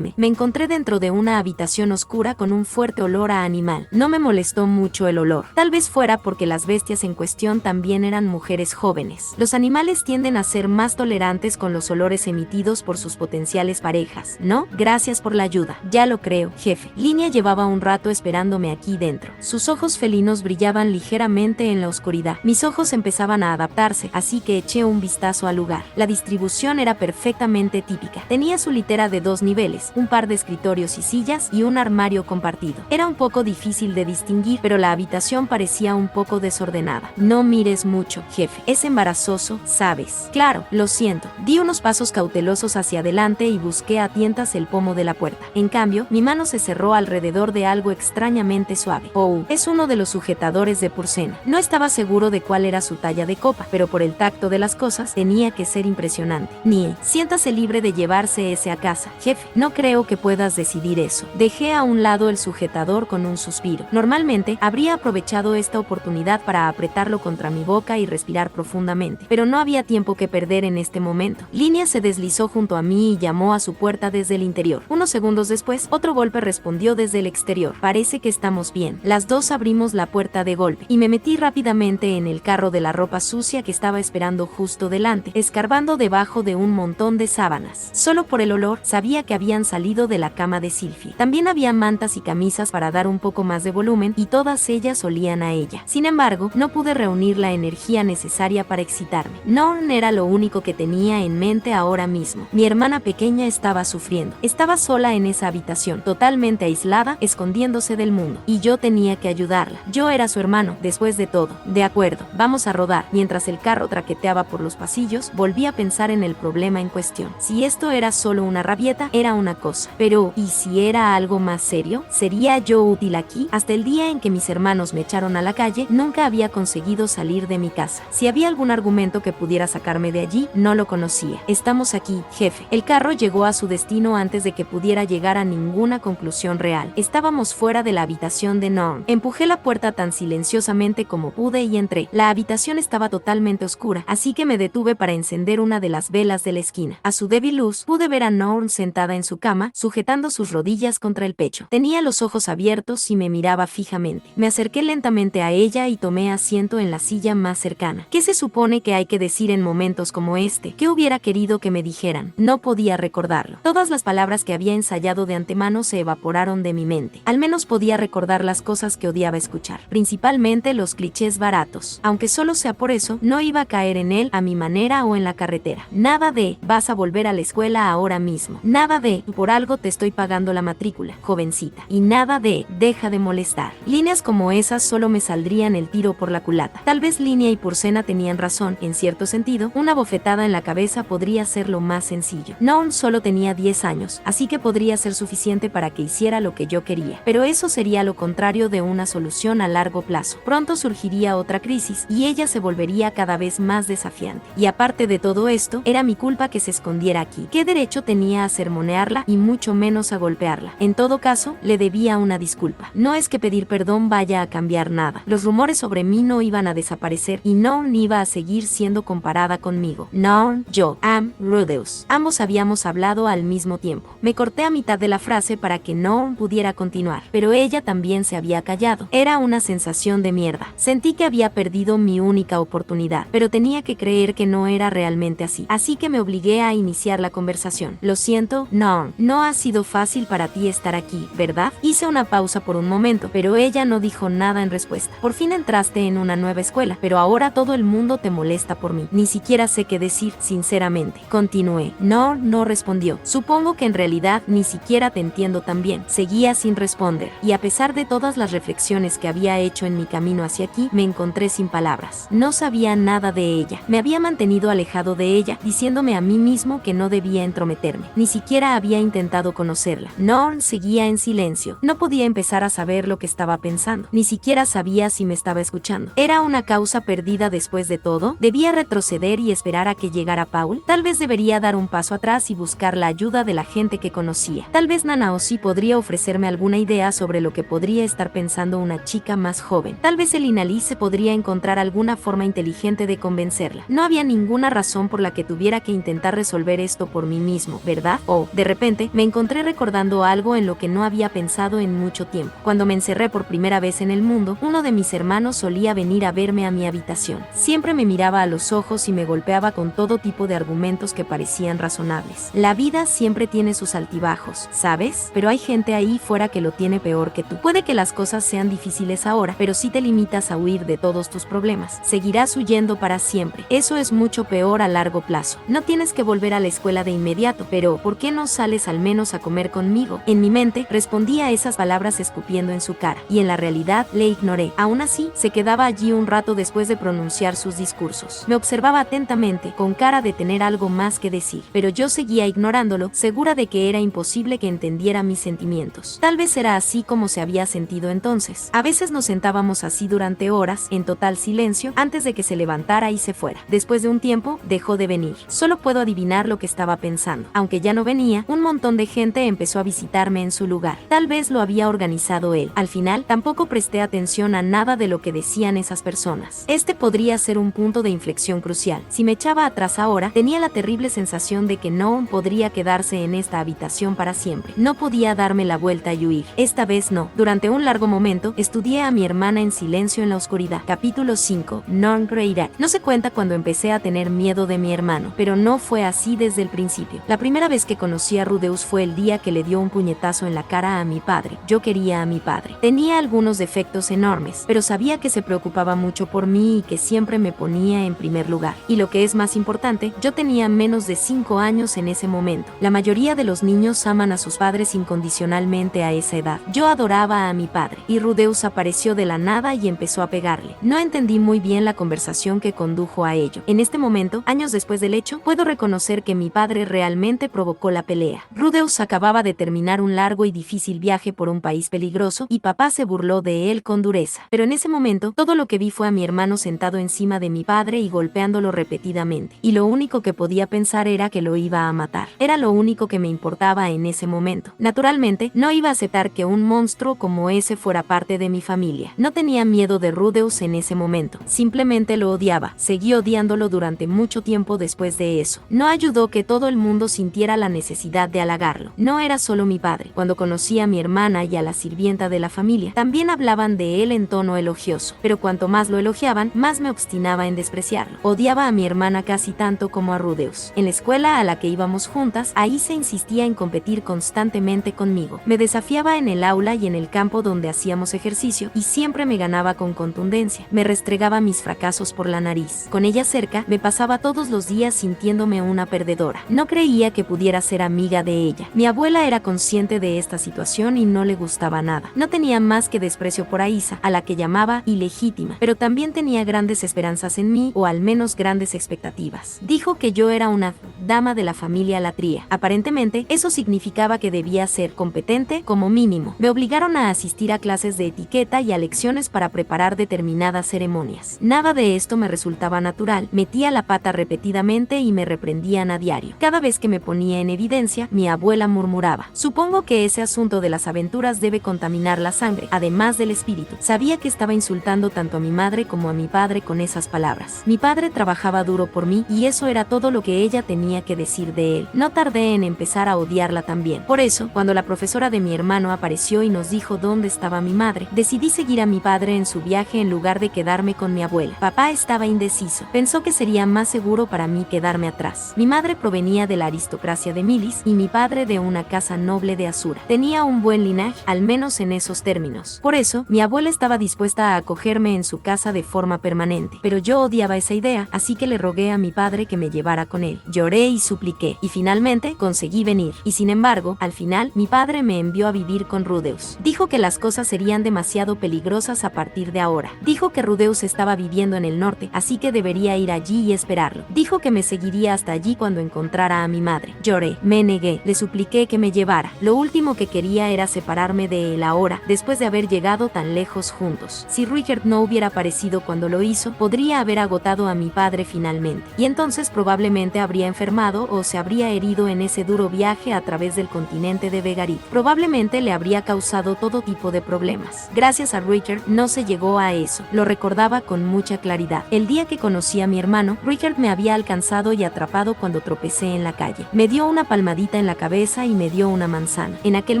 Me encontré dentro de una habitación oscura con un fuerte olor a animal. No me molestó mucho el olor. Tal vez fuera porque las bestias en cuestión también eran mujeres jóvenes. Los animales tienden a ser más tolerantes con los olores emitidos por sus potenciales parejas, ¿no? Gracias por la ayuda. Ya lo creo, jefe. Linia llevaba un rato esperándome aquí dentro. Sus ojos felinos brillaban ligeramente en la oscuridad. Mis ojos empezaban a adaptarse, así que eché un vistazo al lugar. La distribución era perfectamente típica. Tenía su litera de 2 niveles, un par de escritorios y sillas y un armario compartido. Era un poco difícil de distinguir, pero la habitación parecía un poco desordenada. No mires mucho, jefe. Es embarazoso, ¿sabes? Claro, lo siento. Di unos pasos cautelosos hacia adelante y busqué a tientas el pomo de la puerta. En cambio, mi mano se cerró alrededor de algo extrañamente suave. Oh, es uno de los sujetadores de Ursena. No estaba seguro de cuál era su talla de copa, pero por el tacto de las cosas tenía que ser impresionante. Siéntase libre de llevarse ese a casa, jefe. No creo que puedas decidir eso. Dejé a un lado el sujetador con un suspiro. Normalmente, habría aprovechado esta oportunidad para apretarlo contra mi boca y respirar profundamente, pero no había tiempo que perder en este momento. Linia se deslizó junto a mí y llamó a su puerta desde el interior. Unos segundos Segundos después, otro golpe respondió desde el exterior. Parece que estamos bien. Las dos abrimos la puerta de golpe, y me metí rápidamente en el carro de la ropa sucia que estaba esperando justo delante, escarbando debajo de un montón de sábanas. Solo por el olor, sabía que habían salido de la cama de Sylvie. También había mantas y camisas para dar un poco más de volumen, y todas ellas olían a ella. Sin embargo, no pude reunir la energía necesaria para excitarme. Norn era lo único que tenía en mente ahora mismo. Mi hermana pequeña estaba sufriendo. Estaba sola en esa habitación, totalmente aislada, escondiéndose del mundo. Y yo tenía que ayudarla. Yo era su hermano, después de todo. De acuerdo, vamos a rodar. Mientras el carro traqueteaba por los pasillos, volví a pensar en el problema en cuestión. Si esto era solo una rabieta, era una cosa. Pero, ¿y si era algo más serio? ¿Sería yo útil aquí? Hasta el día en que mis hermanos me echaron a la calle, nunca había conseguido salir de mi casa. Si había algún argumento que pudiera sacarme de allí, no lo conocía. Estamos aquí, jefe. El carro llegó a su destino antes de que pudiera llegar a ninguna conclusión real. Estábamos fuera de la habitación de Norm. Empujé la puerta tan silenciosamente como pude y entré. La habitación estaba totalmente oscura, así que me detuve para encender una de las velas de la esquina. A su débil luz, pude ver a Norm sentada en su cama, sujetando sus rodillas contra el pecho. Tenía los ojos abiertos y me miraba fijamente. Me acerqué lentamente a ella y tomé asiento en la silla más cercana. ¿Qué se supone que hay que decir en momentos como este? ¿Qué hubiera querido que me dijeran? No podía recordarlo. Todas las palabras que había ensayado de antemano se evaporaron de mi mente. Al menos podía recordar las cosas que odiaba escuchar, principalmente los clichés baratos. Aunque solo sea por eso, no iba a caer en él a mi manera o en la carretera. Nada de, vas a volver a la escuela ahora mismo. Nada de, por algo te estoy pagando la matrícula, jovencita. Y nada de, deja de molestar. Líneas como esas solo me saldrían el tiro por la culata. Tal vez Línea y Purcena tenían razón, en cierto sentido, una bofetada en la cabeza podría ser lo más sencillo. Norm solo tenía 10 años, así que podría ser suficiente para que hiciera lo que yo quería. Pero eso sería lo contrario de una solución a largo plazo. Pronto surgiría otra crisis, y ella se volvería cada vez más desafiante. Y aparte de todo esto, era mi culpa que se escondiera aquí. ¿Qué derecho tenía a sermonearla y mucho menos a golpearla? En todo caso, le debía una disculpa. No es que pedir perdón vaya a cambiar nada. Los rumores sobre mí no iban a desaparecer y Norm iba a seguir siendo comparada conmigo. Norm, yo, Am, Rudeus. Ambos habíamos hablado al mismo tiempo. Me corté a mitad de la frase para que Norm pudiera continuar, pero ella también se había callado. Era una sensación de mierda. Sentí que había perdido mi única oportunidad, pero tenía que creer que no era realmente así. Así que me obligué a iniciar la conversación. Lo siento, Norm. No ha sido fácil para ti estar aquí, ¿verdad? Hice una pausa por un momento, pero ella no dijo nada en respuesta. Por fin entraste en una nueva escuela, pero ahora todo el mundo te molesta por mí. Ni siquiera sé qué decir, sinceramente. Continué. Norm no respondió. Supongo que en realidad ni siquiera te entiendo tan bien. Seguía sin responder, y a pesar de todas las reflexiones que había hecho en mi camino hacia aquí, me encontré sin palabras. No sabía nada de ella. Me había mantenido alejado de ella, diciéndome a mí mismo que no debía entrometerme. Ni siquiera había intentado conocerla. Norm seguía en silencio. No podía empezar a saber lo que estaba pensando. Ni siquiera sabía si me estaba escuchando. ¿Era una causa perdida después de todo? ¿Debía retroceder y esperar a que llegara Paul? Tal vez debería dar un paso atrás y buscar la ayuda de la gente que conocía. Tal vez Nanaoshi podría ofrecerme alguna idea sobre lo que podría estar pensando una chica más joven. Tal vez el Inalí se podría encontrar alguna forma inteligente de convencerla. No había ninguna razón por la que tuviera que intentar resolver esto por mí mismo, ¿verdad? De repente, me encontré recordando algo en lo que no había pensado en mucho tiempo. Cuando me encerré por primera vez en el mundo, uno de mis hermanos solía venir a verme a mi habitación. Siempre me miraba a los ojos y me golpeaba con todo tipo de argumentos que parecían razonables. La vida siempre tiene sus altibajos, ¿sabes? Pero hay gente ahí fuera que lo tiene peor que tú. Puede que las cosas sean difíciles ahora, pero si te limitas a huir de todos tus problemas, seguirás huyendo para siempre. Eso es mucho peor a largo plazo. No tienes que volver a la escuela de inmediato, pero ¿por qué no sales al menos a comer conmigo? En mi mente, respondía a esas palabras escupiendo en su cara, y en la realidad le ignoré. Aún así, se quedaba allí un rato después de pronunciar sus discursos. Me observaba atentamente, con cara de tener algo más que decir, pero yo seguía ignorándolo, segura de que era imposible que entendiera mis sentimientos. Tal vez era así como se había sentido entonces. A veces nos sentábamos así durante horas, en total silencio, antes de que se levantara y se fuera. Después de un tiempo, dejó de venir. Solo puedo adivinar lo que estaba pensando. Aunque ya no venía, un montón de gente empezó a visitarme en su lugar. Tal vez lo había organizado él. Al final, tampoco presté atención a nada de lo que decían esas personas. Este podría ser un punto de inflexión crucial. Si me echaba atrás ahora, tenía la terrible sensación de que no podría quedarse en esta habitación para para siempre. No podía darme la vuelta y huir. Esta vez no. Durante un largo momento, estudié a mi hermana en silencio en la oscuridad. Capítulo 5. Norn Greirat. No se cuenta cuando empecé a tener miedo de mi hermano, pero no fue así desde el principio. La primera vez que conocí a Rudeus fue el día que le dio un puñetazo en la cara a mi padre. Yo quería a mi padre. Tenía algunos defectos enormes, pero sabía que se preocupaba mucho por mí y que siempre me ponía en primer lugar. Y lo que es más importante, yo tenía menos de 5 años en ese momento. La mayoría de los niños aman a sus padres incondicionalmente a esa edad. Yo adoraba a mi padre, y Rudeus apareció de la nada y empezó a pegarle. No entendí muy bien la conversación que condujo a ello. En este momento, años después del hecho, puedo reconocer que mi padre realmente provocó la pelea. Rudeus acababa de terminar un largo y difícil viaje por un país peligroso, y papá se burló de él con dureza. Pero en ese momento, todo lo que vi fue a mi hermano sentado encima de mi padre y golpeándolo repetidamente. Y lo único que podía pensar era que lo iba a matar. Era lo único que me importaba en ese momento. Naturalmente, no iba a aceptar que un monstruo como ese fuera parte de mi familia. No tenía miedo de Rudeus en ese momento. Simplemente lo odiaba. Seguí odiándolo durante mucho tiempo después de eso. No ayudó que todo el mundo sintiera la necesidad de halagarlo. No era solo mi padre. Cuando conocí a mi hermana y a la sirvienta de la familia, también hablaban de él en tono elogioso. Pero cuanto más lo elogiaban, más me obstinaba en despreciarlo. Odiaba a mi hermana casi tanto como a Rudeus. En la escuela a la que íbamos juntas, Aisa insistía en competir constantemente conmigo. Me desafiaba en el aula y en el campo donde hacíamos ejercicio, y siempre me ganaba con contundencia. Me restregaba mis fracasos por la nariz. Con ella cerca, me pasaba todos los días sintiéndome una perdedora. No creía que pudiera ser amiga de ella. Mi abuela era consciente de esta situación y no le gustaba nada. No tenía más que desprecio por Aisa, a la que llamaba ilegítima, pero también tenía grandes esperanzas en mí, o al menos grandes expectativas. Dijo que yo era una dama de la familia Latria. Aparentemente, eso significaba que debía ser competente como mínimo. Me obligaron a asistir a clases de etiqueta y a lecciones para preparar determinadas ceremonias. Nada de esto me resultaba natural. Metía la pata repetidamente y me reprendían a diario. Cada vez que me ponía en evidencia, mi abuela murmuraba: supongo que ese asunto de las aventuras debe contaminar la sangre, además del espíritu. Sabía que estaba insultando tanto a mi madre como a mi padre con esas palabras. Mi padre trabajaba duro por mí, y eso era todo lo que ella tenía que decir de él. No tardé en empezar a odiarla también. Por eso, cuando la profesora de mi hermano apareció y nos dijo dónde estaba mi madre, decidí seguir a mi padre en su viaje en lugar de quedarme con mi abuela. Papá estaba indeciso. Pensó que sería más seguro para mí quedarme atrás. Mi madre provenía de la aristocracia de Milis y mi padre de una casa noble de Asura. Tenía un buen linaje, al menos en esos términos. Por eso, mi abuela estaba dispuesta a acogerme en su casa de forma permanente. Pero yo odiaba esa idea, así que le rogué a mi padre que me llevara con él. Lloré y supliqué, y finalmente conseguí venir. Y sin embargo, al final, mi padre me envió a vivir con Rudeus. Dijo que las cosas serían demasiado peligrosas a partir de ahora. Dijo que Rudeus estaba viviendo en el norte, así que debería ir allí y esperarlo. Dijo que me seguiría hasta allí cuando encontrara a mi madre. Lloré, me negué, le supliqué que me llevara. Lo último que quería era separarme de él ahora, después de haber llegado tan lejos juntos. Si Richard no hubiera aparecido cuando lo hizo, podría haber agotado a mi padre finalmente. Y entonces probablemente habría enfermado o se habría herido en ese duro viaje a través del continente de Vegarit. Probablemente le habría causado todo tipo de problemas. Gracias a Richard no se llegó a eso. Lo recordaba con mucha claridad. El día que conocí a mi hermano, Richard me había alcanzado y atrapado cuando tropecé en la calle. Me dio una palmadita en la cabeza y me dio una manzana. En aquel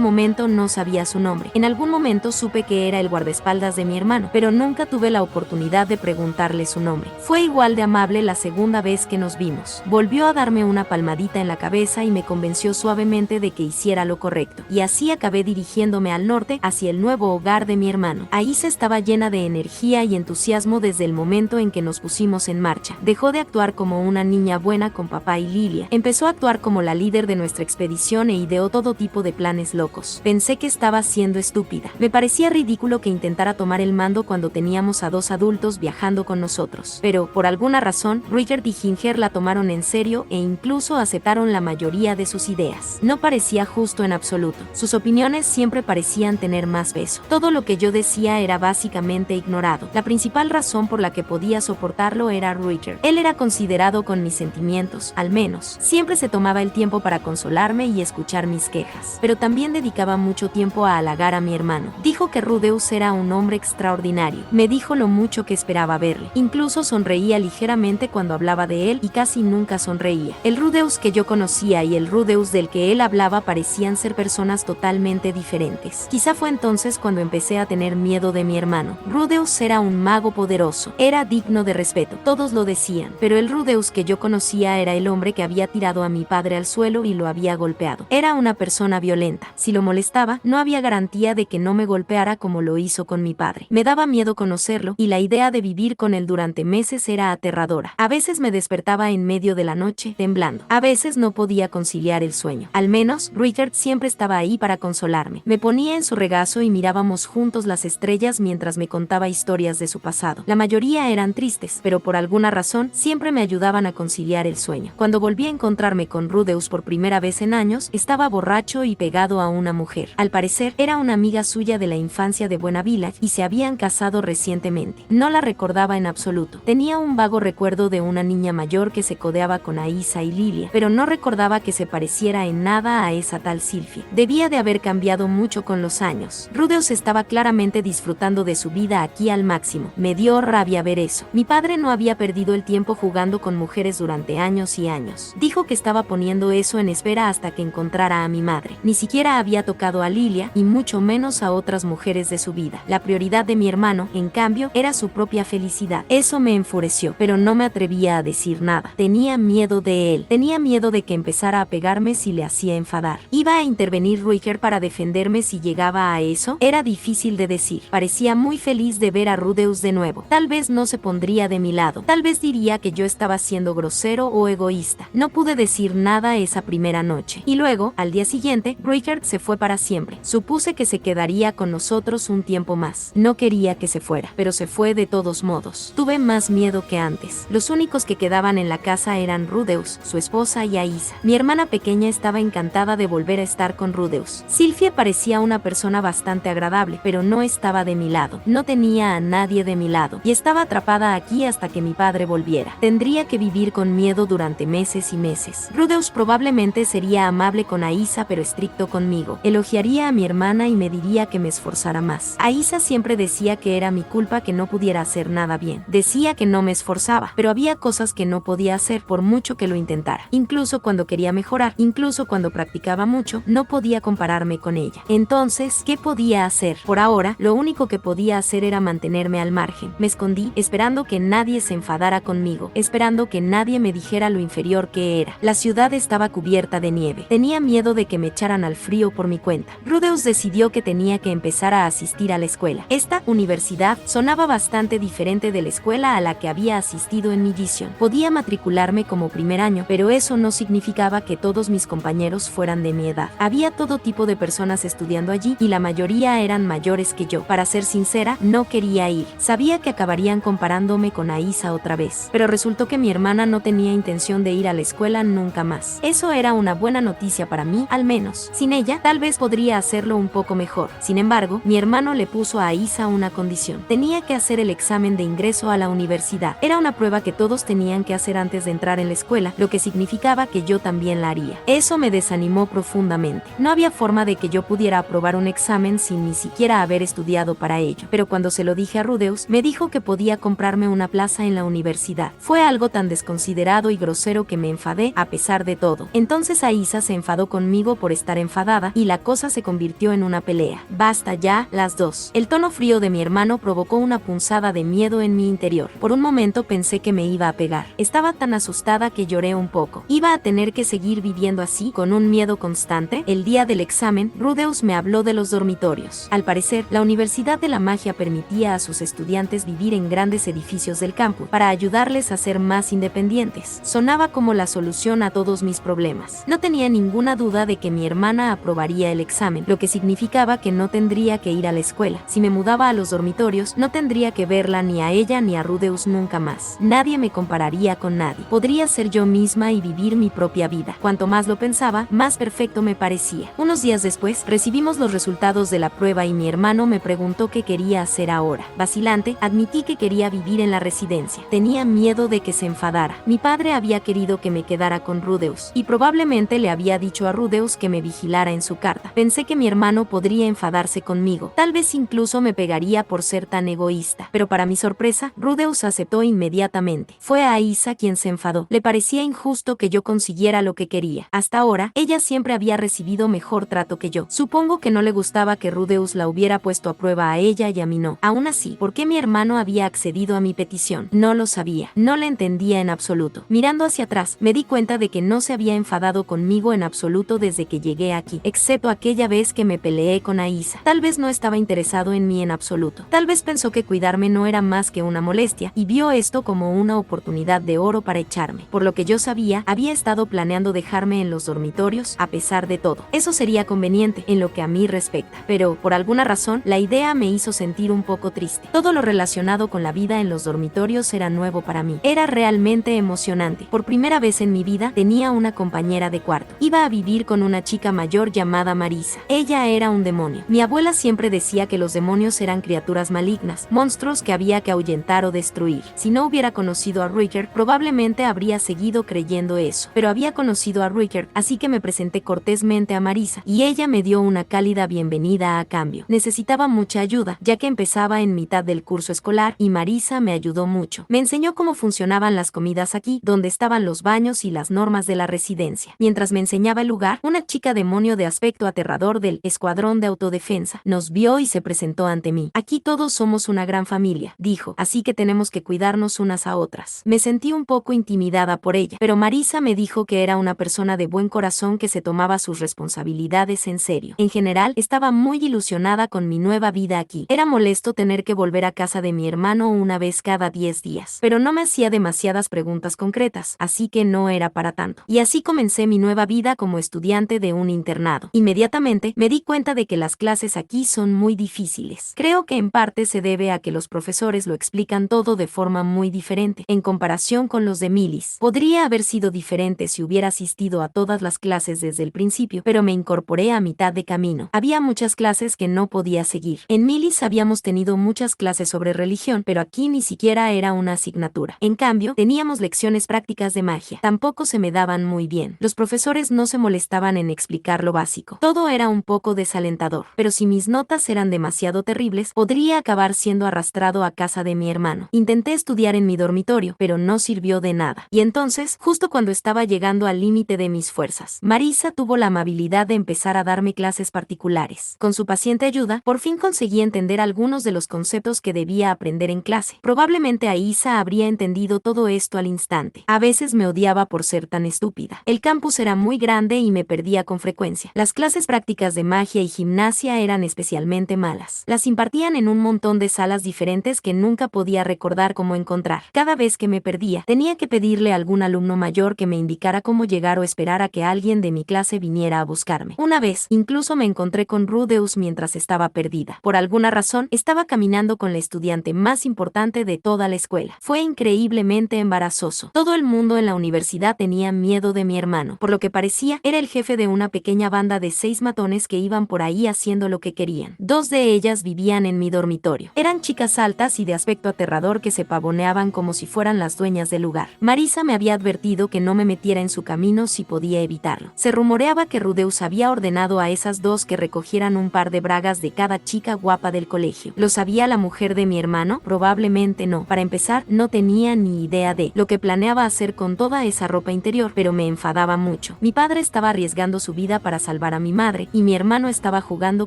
momento no sabía su nombre. En algún momento supe que era el guardaespaldas de mi hermano, pero nunca tuve la oportunidad de preguntarle su nombre. Fue igual de amable la segunda vez que nos vimos. Volvió a darme una palmadita en la cabeza y me convenció suavemente de que hiciera lo correcto. Y así acabé dirigiéndome al norte, hacia el nuevo hogar de mi hermano. Aisa estaba llena de energía y entusiasmo desde el momento en que nos pusimos en marcha. Dejó de actuar como una niña buena con papá y Lilia. Empezó a actuar como la líder de nuestra expedición e ideó todo tipo de planes locos. Pensé que estaba siendo estúpida. Me parecía ridículo que intentara tomar el mando cuando teníamos a 2 adultos viajando con nosotros. Pero, por alguna razón, Richard y Ginger la tomaron en serio e incluso aceptaron la mayoría de sus ideas. No parecía justo en absoluto. Sus opiniones siempre parecían tener más peso. Todo lo que yo decía era básicamente ignorado. La principal razón por la que podía soportarlo era Richard. Él era considerado con mis sentimientos, al menos. Siempre se tomaba el tiempo para consolarme y escuchar mis quejas. Pero también dedicaba mucho tiempo a halagar a mi hermano. Dijo que Rudeus era un hombre extraordinario. Me dijo lo mucho que esperaba verle. Incluso sonreía ligeramente cuando hablaba de él y casi nunca sonreía. El Rudeus que yo conocía y el Rudeus del que él hablaba hablaba parecían ser personas totalmente diferentes. Quizá fue entonces cuando empecé a tener miedo de mi hermano. Rudeus era un mago poderoso, era digno de respeto, todos lo decían, pero el Rudeus que yo conocía era el hombre que había tirado a mi padre al suelo y lo había golpeado. Era una persona violenta. Si lo molestaba, no había garantía de que no me golpeara como lo hizo con mi padre. Me daba miedo conocerlo, y la idea de vivir con él durante meses era aterradora. A veces me despertaba en medio de la noche, temblando. A veces no podía conciliar el sueño. Al menos, Richard siempre estaba ahí para consolarme. Me ponía en su regazo y mirábamos juntos las estrellas mientras me contaba historias de su pasado. La mayoría eran tristes, pero por alguna razón siempre me ayudaban a conciliar el sueño. Cuando volví a encontrarme con Rudeus por primera vez en años, estaba borracho y pegado a una mujer. Al parecer, era una amiga suya de la infancia de Buena Village y se habían casado recientemente. No la recordaba en absoluto. Tenía un vago recuerdo de una niña mayor que se codeaba con Aisa y Lilia, pero no recordaba que se pareciera en nada a esa tal Sylvie. Debía de haber cambiado mucho con los años. Rudeus estaba claramente disfrutando de su vida aquí al máximo. Me dio rabia ver eso. Mi padre no había perdido el tiempo jugando con mujeres durante años y años. Dijo que estaba poniendo eso en espera hasta que encontrara a mi madre. Ni siquiera había tocado a Lilia, y mucho menos a otras mujeres de su vida. La prioridad de mi hermano, en cambio, era su propia felicidad. Eso me enfureció, pero no me atrevía a decir nada. Tenía miedo de él. Tenía miedo de que empezara a pegarme si le hacía enfadar. ¿Iba a intervenir Ruiger para defenderme si llegaba a eso? Era difícil de decir. Parecía muy feliz de ver a Rudeus de nuevo. Tal vez no se pondría de mi lado. Tal vez diría que yo estaba siendo grosero o egoísta. No pude decir nada esa primera noche. Y luego, al día siguiente, Ruiger se fue para siempre. Supuse que se quedaría con nosotros un tiempo más. No quería que se fuera, pero se fue de todos modos. Tuve más miedo que antes. Los únicos que quedaban en la casa eran Rudeus, su esposa y Aisa. Mi hermana pequeña estaba encantada de volver a estar con Rudeus. Sylvie parecía una persona bastante agradable, pero no estaba de mi lado. No tenía a nadie de mi lado, y estaba atrapada aquí hasta que mi padre volviera. Tendría que vivir con miedo durante meses y meses. Rudeus probablemente sería amable con Aisa, pero estricto conmigo. Elogiaría a mi hermana y me diría que me esforzara más. Aisa siempre decía que era mi culpa que no pudiera hacer nada bien. Decía que no me esforzaba, pero había cosas que no podía hacer por mucho que lo intentara. Incluso cuando quería mejorar, incluso cuando practicaba mucho, no podía compararme con ella. Entonces, ¿qué podía hacer? Por ahora, lo único que podía hacer era mantenerme al margen. Me escondí, esperando que nadie se enfadara conmigo, esperando que nadie me dijera lo inferior que era. La ciudad estaba cubierta de nieve. Tenía miedo de que me echaran al frío por mi cuenta. Rudeus decidió que tenía que empezar a asistir a la escuela. Esta universidad sonaba bastante diferente de la escuela a la que había asistido en Millition. Podía matricularme como primer año, pero eso no significaba que todos mis compañeros fueran de mi edad. Había todo tipo de personas estudiando allí y la mayoría eran mayores que yo. Para ser sincera, no quería ir. Sabía que acabarían comparándome con Aisa otra vez, pero resultó que mi hermana no tenía intención de ir a la escuela nunca más. Eso era una buena noticia para mí, al menos. Sin ella, tal vez podría hacerlo un poco mejor. Sin embargo, mi hermano le puso a Aisa una condición. Tenía que hacer el examen de ingreso a la universidad. Era una prueba que todos tenían que hacer antes de entrar en la escuela, lo que significaba que yo también la haría. Eso me desanimó profundamente. No había forma de que yo pudiera aprobar un examen sin ni siquiera haber estudiado para ello. Pero cuando se lo dije a Rudeus, me dijo que podía comprarme una plaza en la universidad. Fue algo tan desconsiderado y grosero que me enfadé a pesar de todo. Entonces Aisa se enfadó conmigo por estar enfadada y la cosa se convirtió en una pelea. Basta ya, las dos. El tono frío de mi hermano provocó una punzada de miedo en mi interior. Por un momento pensé que me iba a pegar. Estaba tan asustada que lloré un poco. ¿Iba a tener que seguir viviendo así, con un miedo constante? El día del examen, Rudeus me habló de los dormitorios. Al parecer, la Universidad de la Magia permitía a sus estudiantes vivir en grandes edificios del campus para ayudarles a ser más independientes. Sonaba como la solución a todos mis problemas. No tenía ninguna duda de que mi hermana aprobaría el examen, lo que significaba que no tendría que ir a la escuela. Si me mudaba a los dormitorios, no tendría que verla ni a ella ni a Rudeus nunca más. Nadie me compararía con nadie. Podría ser yo misma y vivir mi propia vida. Cuanto más lo pensaba, más perfecto me parecía. Unos días después, recibimos los resultados de la prueba y mi hermano me preguntó qué quería hacer ahora. Vacilante, admití que quería vivir en la residencia. Tenía miedo de que se enfadara. Mi padre había querido que me quedara con Rudeus, y probablemente le había dicho a Rudeus que me vigilara en su carta. Pensé que mi hermano podría enfadarse conmigo. Tal vez incluso me pegaría por ser tan egoísta. Pero para mi sorpresa, Rudeus aceptó inmediatamente. Fue Aisa quien se enfadó. Le parecía injusto que yo consiguiera lo que quería. Hasta ahora, ella ella siempre había recibido mejor trato que yo. Supongo que no le gustaba que Rudeus la hubiera puesto a prueba a ella y a mí no. Aún así, ¿por qué mi hermano había accedido a mi petición? No lo sabía. No le entendía en absoluto. Mirando hacia atrás, me di cuenta de que no se había enfadado conmigo en absoluto desde que llegué aquí, excepto aquella vez que me peleé con Aisa. Tal vez no estaba interesado en mí en absoluto. Tal vez pensó que cuidarme no era más que una molestia, y vio esto como una oportunidad de oro para echarme. Por lo que yo sabía, había estado planeando dejarme en los dormitorios, a pesar de todo. Eso sería conveniente, en lo que a mí respecta. Pero, por alguna razón, la idea me hizo sentir un poco triste. Todo lo relacionado con la vida en los dormitorios era nuevo para mí. Era realmente emocionante. Por primera vez en mi vida, tenía una compañera de cuarto. Iba a vivir con una chica mayor llamada Marisa. Ella era un demonio. Mi abuela siempre decía que los demonios eran criaturas malignas, monstruos que había que ahuyentar o destruir. Si no hubiera conocido a Rickard, probablemente habría seguido creyendo eso. Pero había conocido a Rickard, así que me presenté cortésmente a Marisa, y ella me dio una cálida bienvenida a cambio. Necesitaba mucha ayuda, ya que empezaba en mitad del curso escolar, y Marisa me ayudó mucho. Me enseñó cómo funcionaban las comidas aquí, dónde estaban los baños y las normas de la residencia. Mientras me enseñaba el lugar, una chica demonio de aspecto aterrador del Escuadrón de Autodefensa nos vio y se presentó ante mí. Aquí todos somos una gran familia, dijo, así que tenemos que cuidarnos unas a otras. Me sentí un poco intimidada por ella, pero Marisa me dijo que era una persona de buen corazón que se tomaba sus responsabilidades en serio. En general, estaba muy ilusionada con mi nueva vida aquí. Era molesto tener que volver a casa de mi hermano una vez cada 10 días, pero no me hacía demasiadas preguntas concretas, así que no era para tanto. Y así comencé mi nueva vida como estudiante de un internado. Inmediatamente me di cuenta de que las clases aquí son muy difíciles. Creo que en parte se debe a que los profesores lo explican todo de forma muy diferente, en comparación con los de Millis. Podría haber sido diferente si hubiera asistido a todas las clases desde el principio, pero me incorporé a mitad de camino. Había muchas clases que no podía seguir. En Millis habíamos tenido muchas clases sobre religión, pero aquí ni siquiera era una asignatura. En cambio, teníamos lecciones prácticas de magia. Tampoco se me daban muy bien. Los profesores no se molestaban en explicar lo básico. Todo era un poco desalentador, pero si mis notas eran demasiado terribles, podría acabar siendo arrastrado a casa de mi hermano. Intenté estudiar en mi dormitorio, pero no sirvió de nada. Y entonces, justo cuando estaba llegando al límite de mis fuerzas, Marisa tuvo la amabilidad de empezar a darme clases particulares. Con su paciente ayuda, por fin conseguí entender algunos de los conceptos que debía aprender en clase. Probablemente Aisa habría entendido todo esto al instante. A veces me odiaba por ser tan estúpida. El campus era muy grande y me perdía con frecuencia. Las clases prácticas de magia y gimnasia eran especialmente malas. Las impartían en un montón de salas diferentes que nunca podía recordar cómo encontrar. Cada vez que me perdía, tenía que pedirle a algún alumno mayor que me indicara cómo llegar o esperar a que alguien de mi clase viniera a buscarme. Una vez, incluso me encontré con Rudeus mientras estaba perdida. Por alguna razón, estaba caminando con la estudiante más importante de toda la escuela. Fue increíblemente embarazoso. Todo el mundo en la universidad tenía miedo de mi hermano. Por lo que parecía, era el jefe de una pequeña banda de 6 matones que iban por ahí haciendo lo que querían. 2 de ellas vivían en mi dormitorio. Eran chicas altas y de aspecto aterrador que se pavoneaban como si fueran las dueñas del lugar. Marisa me había advertido que no me metiera en su camino si podía evitarlo. Se rumoreaba que Rudeus había ordenado a esas 2 que recogieran un par de bragas de cada chica guapa del colegio. ¿Lo sabía la mujer de mi hermano? Probablemente no. Para empezar, no tenía ni idea de lo que planeaba hacer con toda esa ropa interior, pero me enfadaba mucho. Mi padre estaba arriesgando su vida para salvar a mi madre, y mi hermano estaba jugando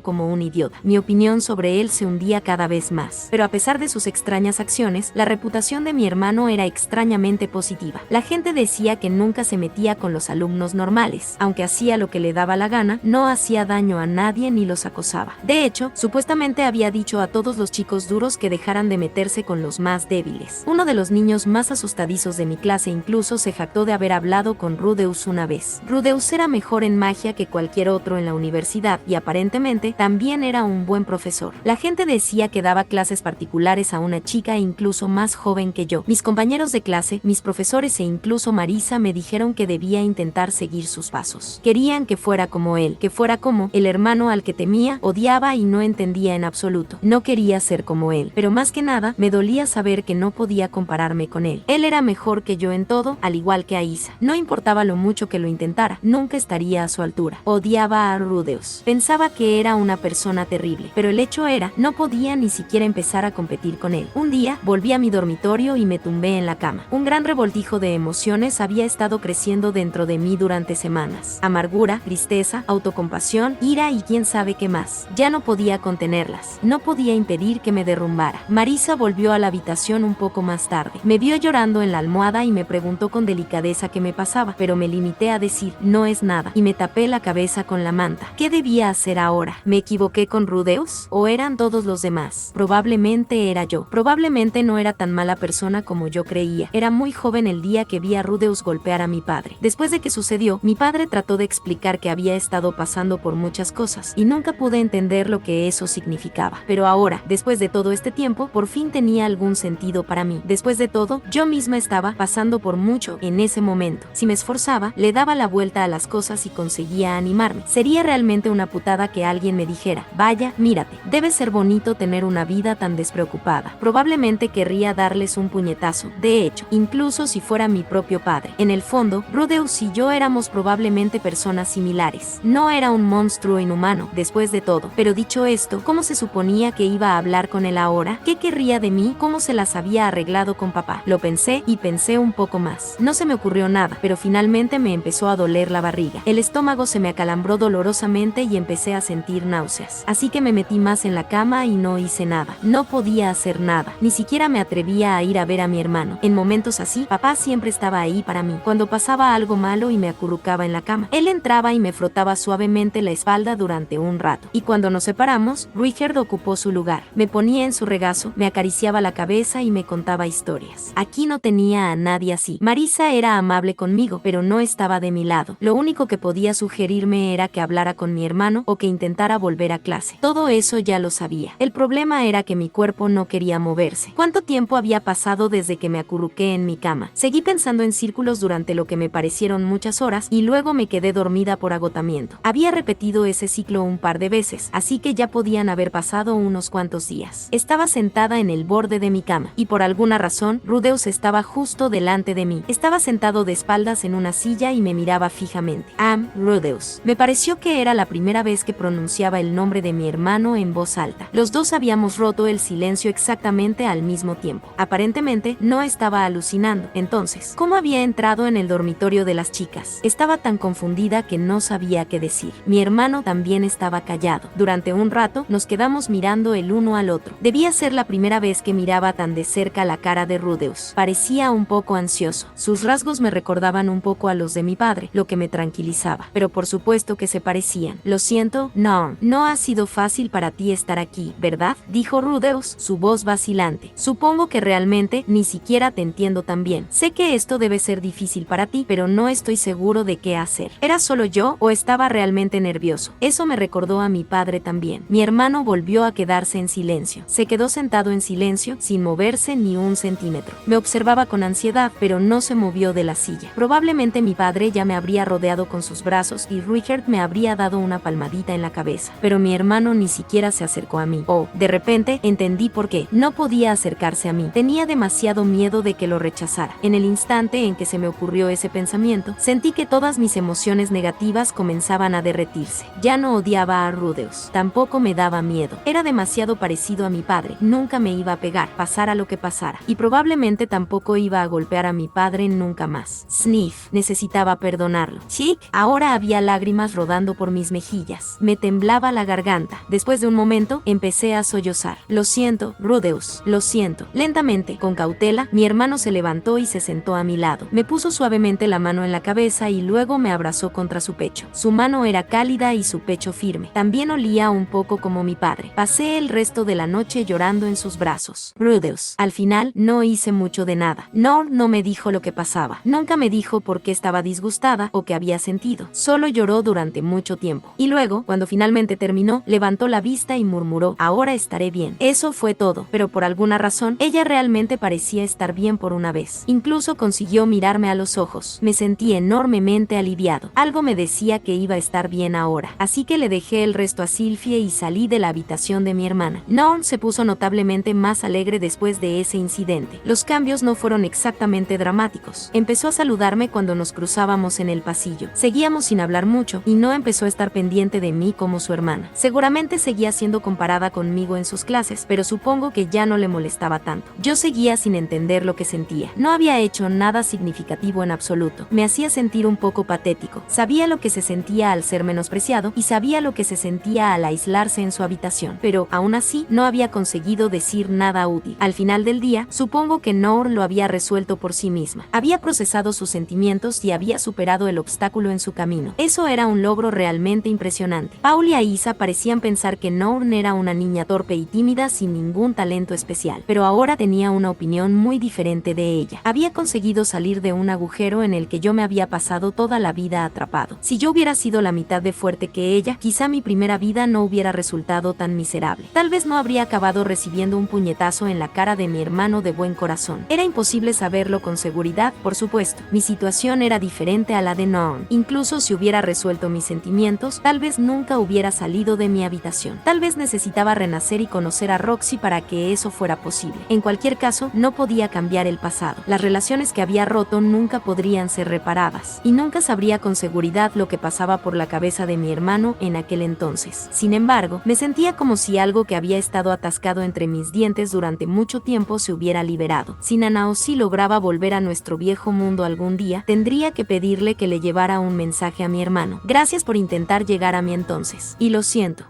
como un idiota. Mi opinión sobre él se hundía cada vez más. Pero a pesar de sus extrañas acciones, la reputación de mi hermano era extrañamente positiva. La gente decía que nunca se metía con los alumnos normales. Aunque hacía lo que le daba la gana, no hacía daño a nadie ni los acosaba. De hecho, supuestamente había dicho a todos los chicos duros que dejaran de meterse con los más débiles. Uno de los niños más asustadizos de mi clase incluso se jactó de haber hablado con Rudeus una vez. Rudeus era mejor en magia que cualquier otro en la universidad y aparentemente también era un buen profesor. La gente decía que daba clases particulares a una chica incluso más joven que yo. Mis compañeros de clase, mis profesores e incluso Marisa me dijeron que debía intentar seguir sus pasos. Querían que fuera como él, que fuera como el hermano al que temía, odiaba y no entendía en absoluto. No quería ser como él, pero más que nada me dolía saber que no podía compararme con él. Él era mejor que yo en todo, al igual que Aisa. No importaba lo mucho que lo intentara, nunca estaría a su altura. Odiaba a Rudeus. Pensaba que era una persona terrible, pero el hecho era, no podía ni siquiera empezar a competir con él. Un día, volví a mi dormitorio y me tumbé en la cama. Un gran revoltijo de emociones había estado creciendo dentro de mí durante semanas. semanas. Amargura, tristeza, autocompasión, ira y quién sabe qué más. Ya no podía contenerlas. No podía impedir que me derrumbara. Marisa volvió a la habitación un poco más tarde. Me vio llorando en la almohada y me preguntó con delicadeza qué me pasaba, pero me limité a decir, no es nada, y me tapé la cabeza con la manta. ¿Qué debía hacer ahora? ¿Me equivoqué con Rudeus? ¿O eran todos los demás? Probablemente era yo. Probablemente no era tan mala persona como yo creía. Era muy joven el día que vi a Rudeus golpear a mi padre. Después de que sucedió, mi padre trató de explicar que había estado pasando por muchas cosas, y nunca pude entender lo que eso significaba. Pero ahora, después de todo este tiempo, por fin tenía algún sentido para mí. Después de todo, yo misma estaba pasando por mucho en ese momento. Si me esforzaba, le daba la vuelta a las cosas y conseguía animarme. Sería realmente una putada que alguien me dijera, vaya, mírate, debe ser bonito tener una vida tan despreocupada. Probablemente querría darles un puñetazo. De hecho, incluso si fuera mi propio padre. En el fondo, Rudeus y yo éramos probablemente personas similares. No era un monstruo inhumano, después de todo. Pero dicho esto, ¿cómo se suponía que iba a hablar con él ahora? ¿Qué querría de mí? ¿Cómo se las había arreglado con papá? Lo pensé y pensé un poco más. No se me ocurrió nada, pero finalmente me empezó a doler la barriga. El estómago se me acalambró dolorosamente y empecé a sentir náuseas. Así que me metí más en la cama y no hice nada. No podía hacer nada. Ni siquiera me atrevía a ir a ver a mi hermano. En momentos así, papá siempre estaba ahí para mí. Cuando pasaba algo malo y me acurrucaba en la cama, él entraba y me frotaba suavemente la espalda durante un rato. Y cuando nos separamos, Richard ocupó su lugar. Me ponía en su regazo, me acariciaba la cabeza y me contaba historias. Aquí no tenía a nadie así. Marisa era amable conmigo, pero no estaba de mi lado. Lo único que podía sugerirme era que hablara con mi hermano o que intentara volver a clase. Todo eso ya lo sabía. El problema era que mi cuerpo no quería moverse. ¿Cuánto tiempo había pasado desde que me acurruqué en mi cama? Seguí pensando en círculos durante lo que me parecieron muchas horas y luego me quedé dormida por agotamiento. Había repetido ese ciclo un par de veces, así que ya podían haber pasado unos cuantos días. Estaba sentada en el borde de mi cama y por alguna razón Rudeus estaba justo delante de mí. Estaba sentado de espaldas en una silla y me miraba fijamente. Rudeus. Me pareció que era la primera vez que pronunciaba el nombre de mi hermano en voz alta. Los dos habíamos roto el silencio exactamente al mismo tiempo. Aparentemente no estaba alucinando. Entonces, ¿cómo había entrado en el dormitorio de las chicas? Estaba tan confundida que no sabía qué decir. Mi hermano también estaba callado. Durante un rato nos quedamos mirando el uno al otro. Debía ser la primera vez que miraba tan de cerca la cara de Rudeus. Parecía un poco ansioso. Sus rasgos me recordaban un poco a los de mi padre, lo que me tranquilizaba. Pero por supuesto que se parecían. Lo siento, no ha sido fácil para ti estar aquí, ¿verdad? Dijo Rudeus, su voz vacilante. Supongo que realmente ni siquiera te entiendo tan bien. Sé que esto debe ser difícil para ti, pero no estoy seguro de qué hacer. ¿Era solo yo o estaba realmente nervioso? Eso me recordó a mi padre también. Mi hermano volvió a quedarse en silencio. Se quedó sentado en silencio, sin moverse ni un centímetro. Me observaba con ansiedad, pero no se movió de la silla. Probablemente mi padre ya me habría rodeado con sus brazos y Richard me habría dado una palmadita en la cabeza. Pero mi hermano ni siquiera se acercó a mí. De repente, entendí por qué. No podía acercarse a mí. Tenía demasiado miedo de que lo rechazara. En el instante en que se me ocurrió ese pensamiento, sentí que todas mis emociones negativas comenzaban a derretirse. Ya no odiaba a Rudeus. Tampoco me daba miedo. Era demasiado parecido a mi padre. Nunca me iba a pegar, pasara lo que pasara. Y probablemente tampoco iba a golpear a mi padre nunca más. Sniff. Necesitaba perdonarlo. Chic. Ahora había lágrimas rodando por mis mejillas. Me temblaba la garganta. Después de un momento, empecé a sollozar. Lo siento, Rudeus. Lo siento. Lentamente, con cautela, mi hermano se levantó y se sentó a mi lado. Me puso suavemente la mano en la cabeza y luego me abrazó contra su pecho. Su mano era cálida y su pecho firme. También olía un poco como mi padre. Pasé el resto de la noche llorando en sus brazos. Rudeus. Al final, no hice mucho de nada. No me dijo lo que pasaba. Nunca me dijo por qué estaba disgustada o qué había sentido. Solo lloró durante mucho tiempo. Y luego, cuando finalmente terminó, levantó la vista y murmuró, ahora estaré bien. Eso fue todo, pero por alguna razón, ella realmente parecía estar bien por una vez. Incluso consiguió mirarme a los ojos. Me sentí enormemente aliviado. Algo me decía que iba a estar bien ahora. Así que le dejé el resto a Sylvie y salí de la habitación de mi hermana. Norm se puso notablemente más alegre después de ese incidente. Los cambios no fueron exactamente dramáticos. Empezó a saludarme cuando nos cruzábamos en el pasillo. Seguíamos sin hablar mucho y no empezó a estar pendiente de mí como su hermana. Seguramente seguía siendo comparada conmigo en sus clases, pero supongo que ya no le molestaba tanto. Yo seguía sin entender lo que sentía. No había hecho nada significativo en absoluto. Me hacía sentir un poco patética patético. Sabía lo que se sentía al ser menospreciado y sabía lo que se sentía al aislarse en su habitación, pero aún así no había conseguido decir nada útil. Al final del día, supongo que Noor lo había resuelto por sí misma. Había procesado sus sentimientos y había superado el obstáculo en su camino. Eso era un logro realmente impresionante. Paul y Aisa parecían pensar que Noor era una niña torpe y tímida sin ningún talento especial, pero ahora tenía una opinión muy diferente de ella. Había conseguido salir de un agujero en el que yo me había pasado toda la vida atrapado. Si yo hubiera sido la mitad de fuerte que ella, quizá mi primera vida no hubiera resultado tan miserable. Tal vez no habría acabado recibiendo un puñetazo en la cara de mi hermano de buen corazón. Era imposible saberlo con seguridad, por supuesto. Mi situación era diferente a la de Noor. Incluso si hubiera resuelto mis sentimientos, tal vez nunca hubiera salido de mi habitación. Tal vez necesitaba renacer y conocer a Roxy para que eso fuera posible. En cualquier caso, no podía cambiar el pasado. Las relaciones que había roto nunca podrían ser reparadas, y nunca sabría con seguridad lo que pasaba por la cabeza de mi hermano en aquel entonces. Sin embargo, me sentía como si algo que había estado atascado entre mis dientes durante mucho tiempo se hubiera liberado. Si Nanaoshi lograba volver a nuestro viejo mundo algún día, tendría que pedirle que le llevara un mensaje a mi hermano. Gracias por intentar llegar a mí entonces. Y lo siento.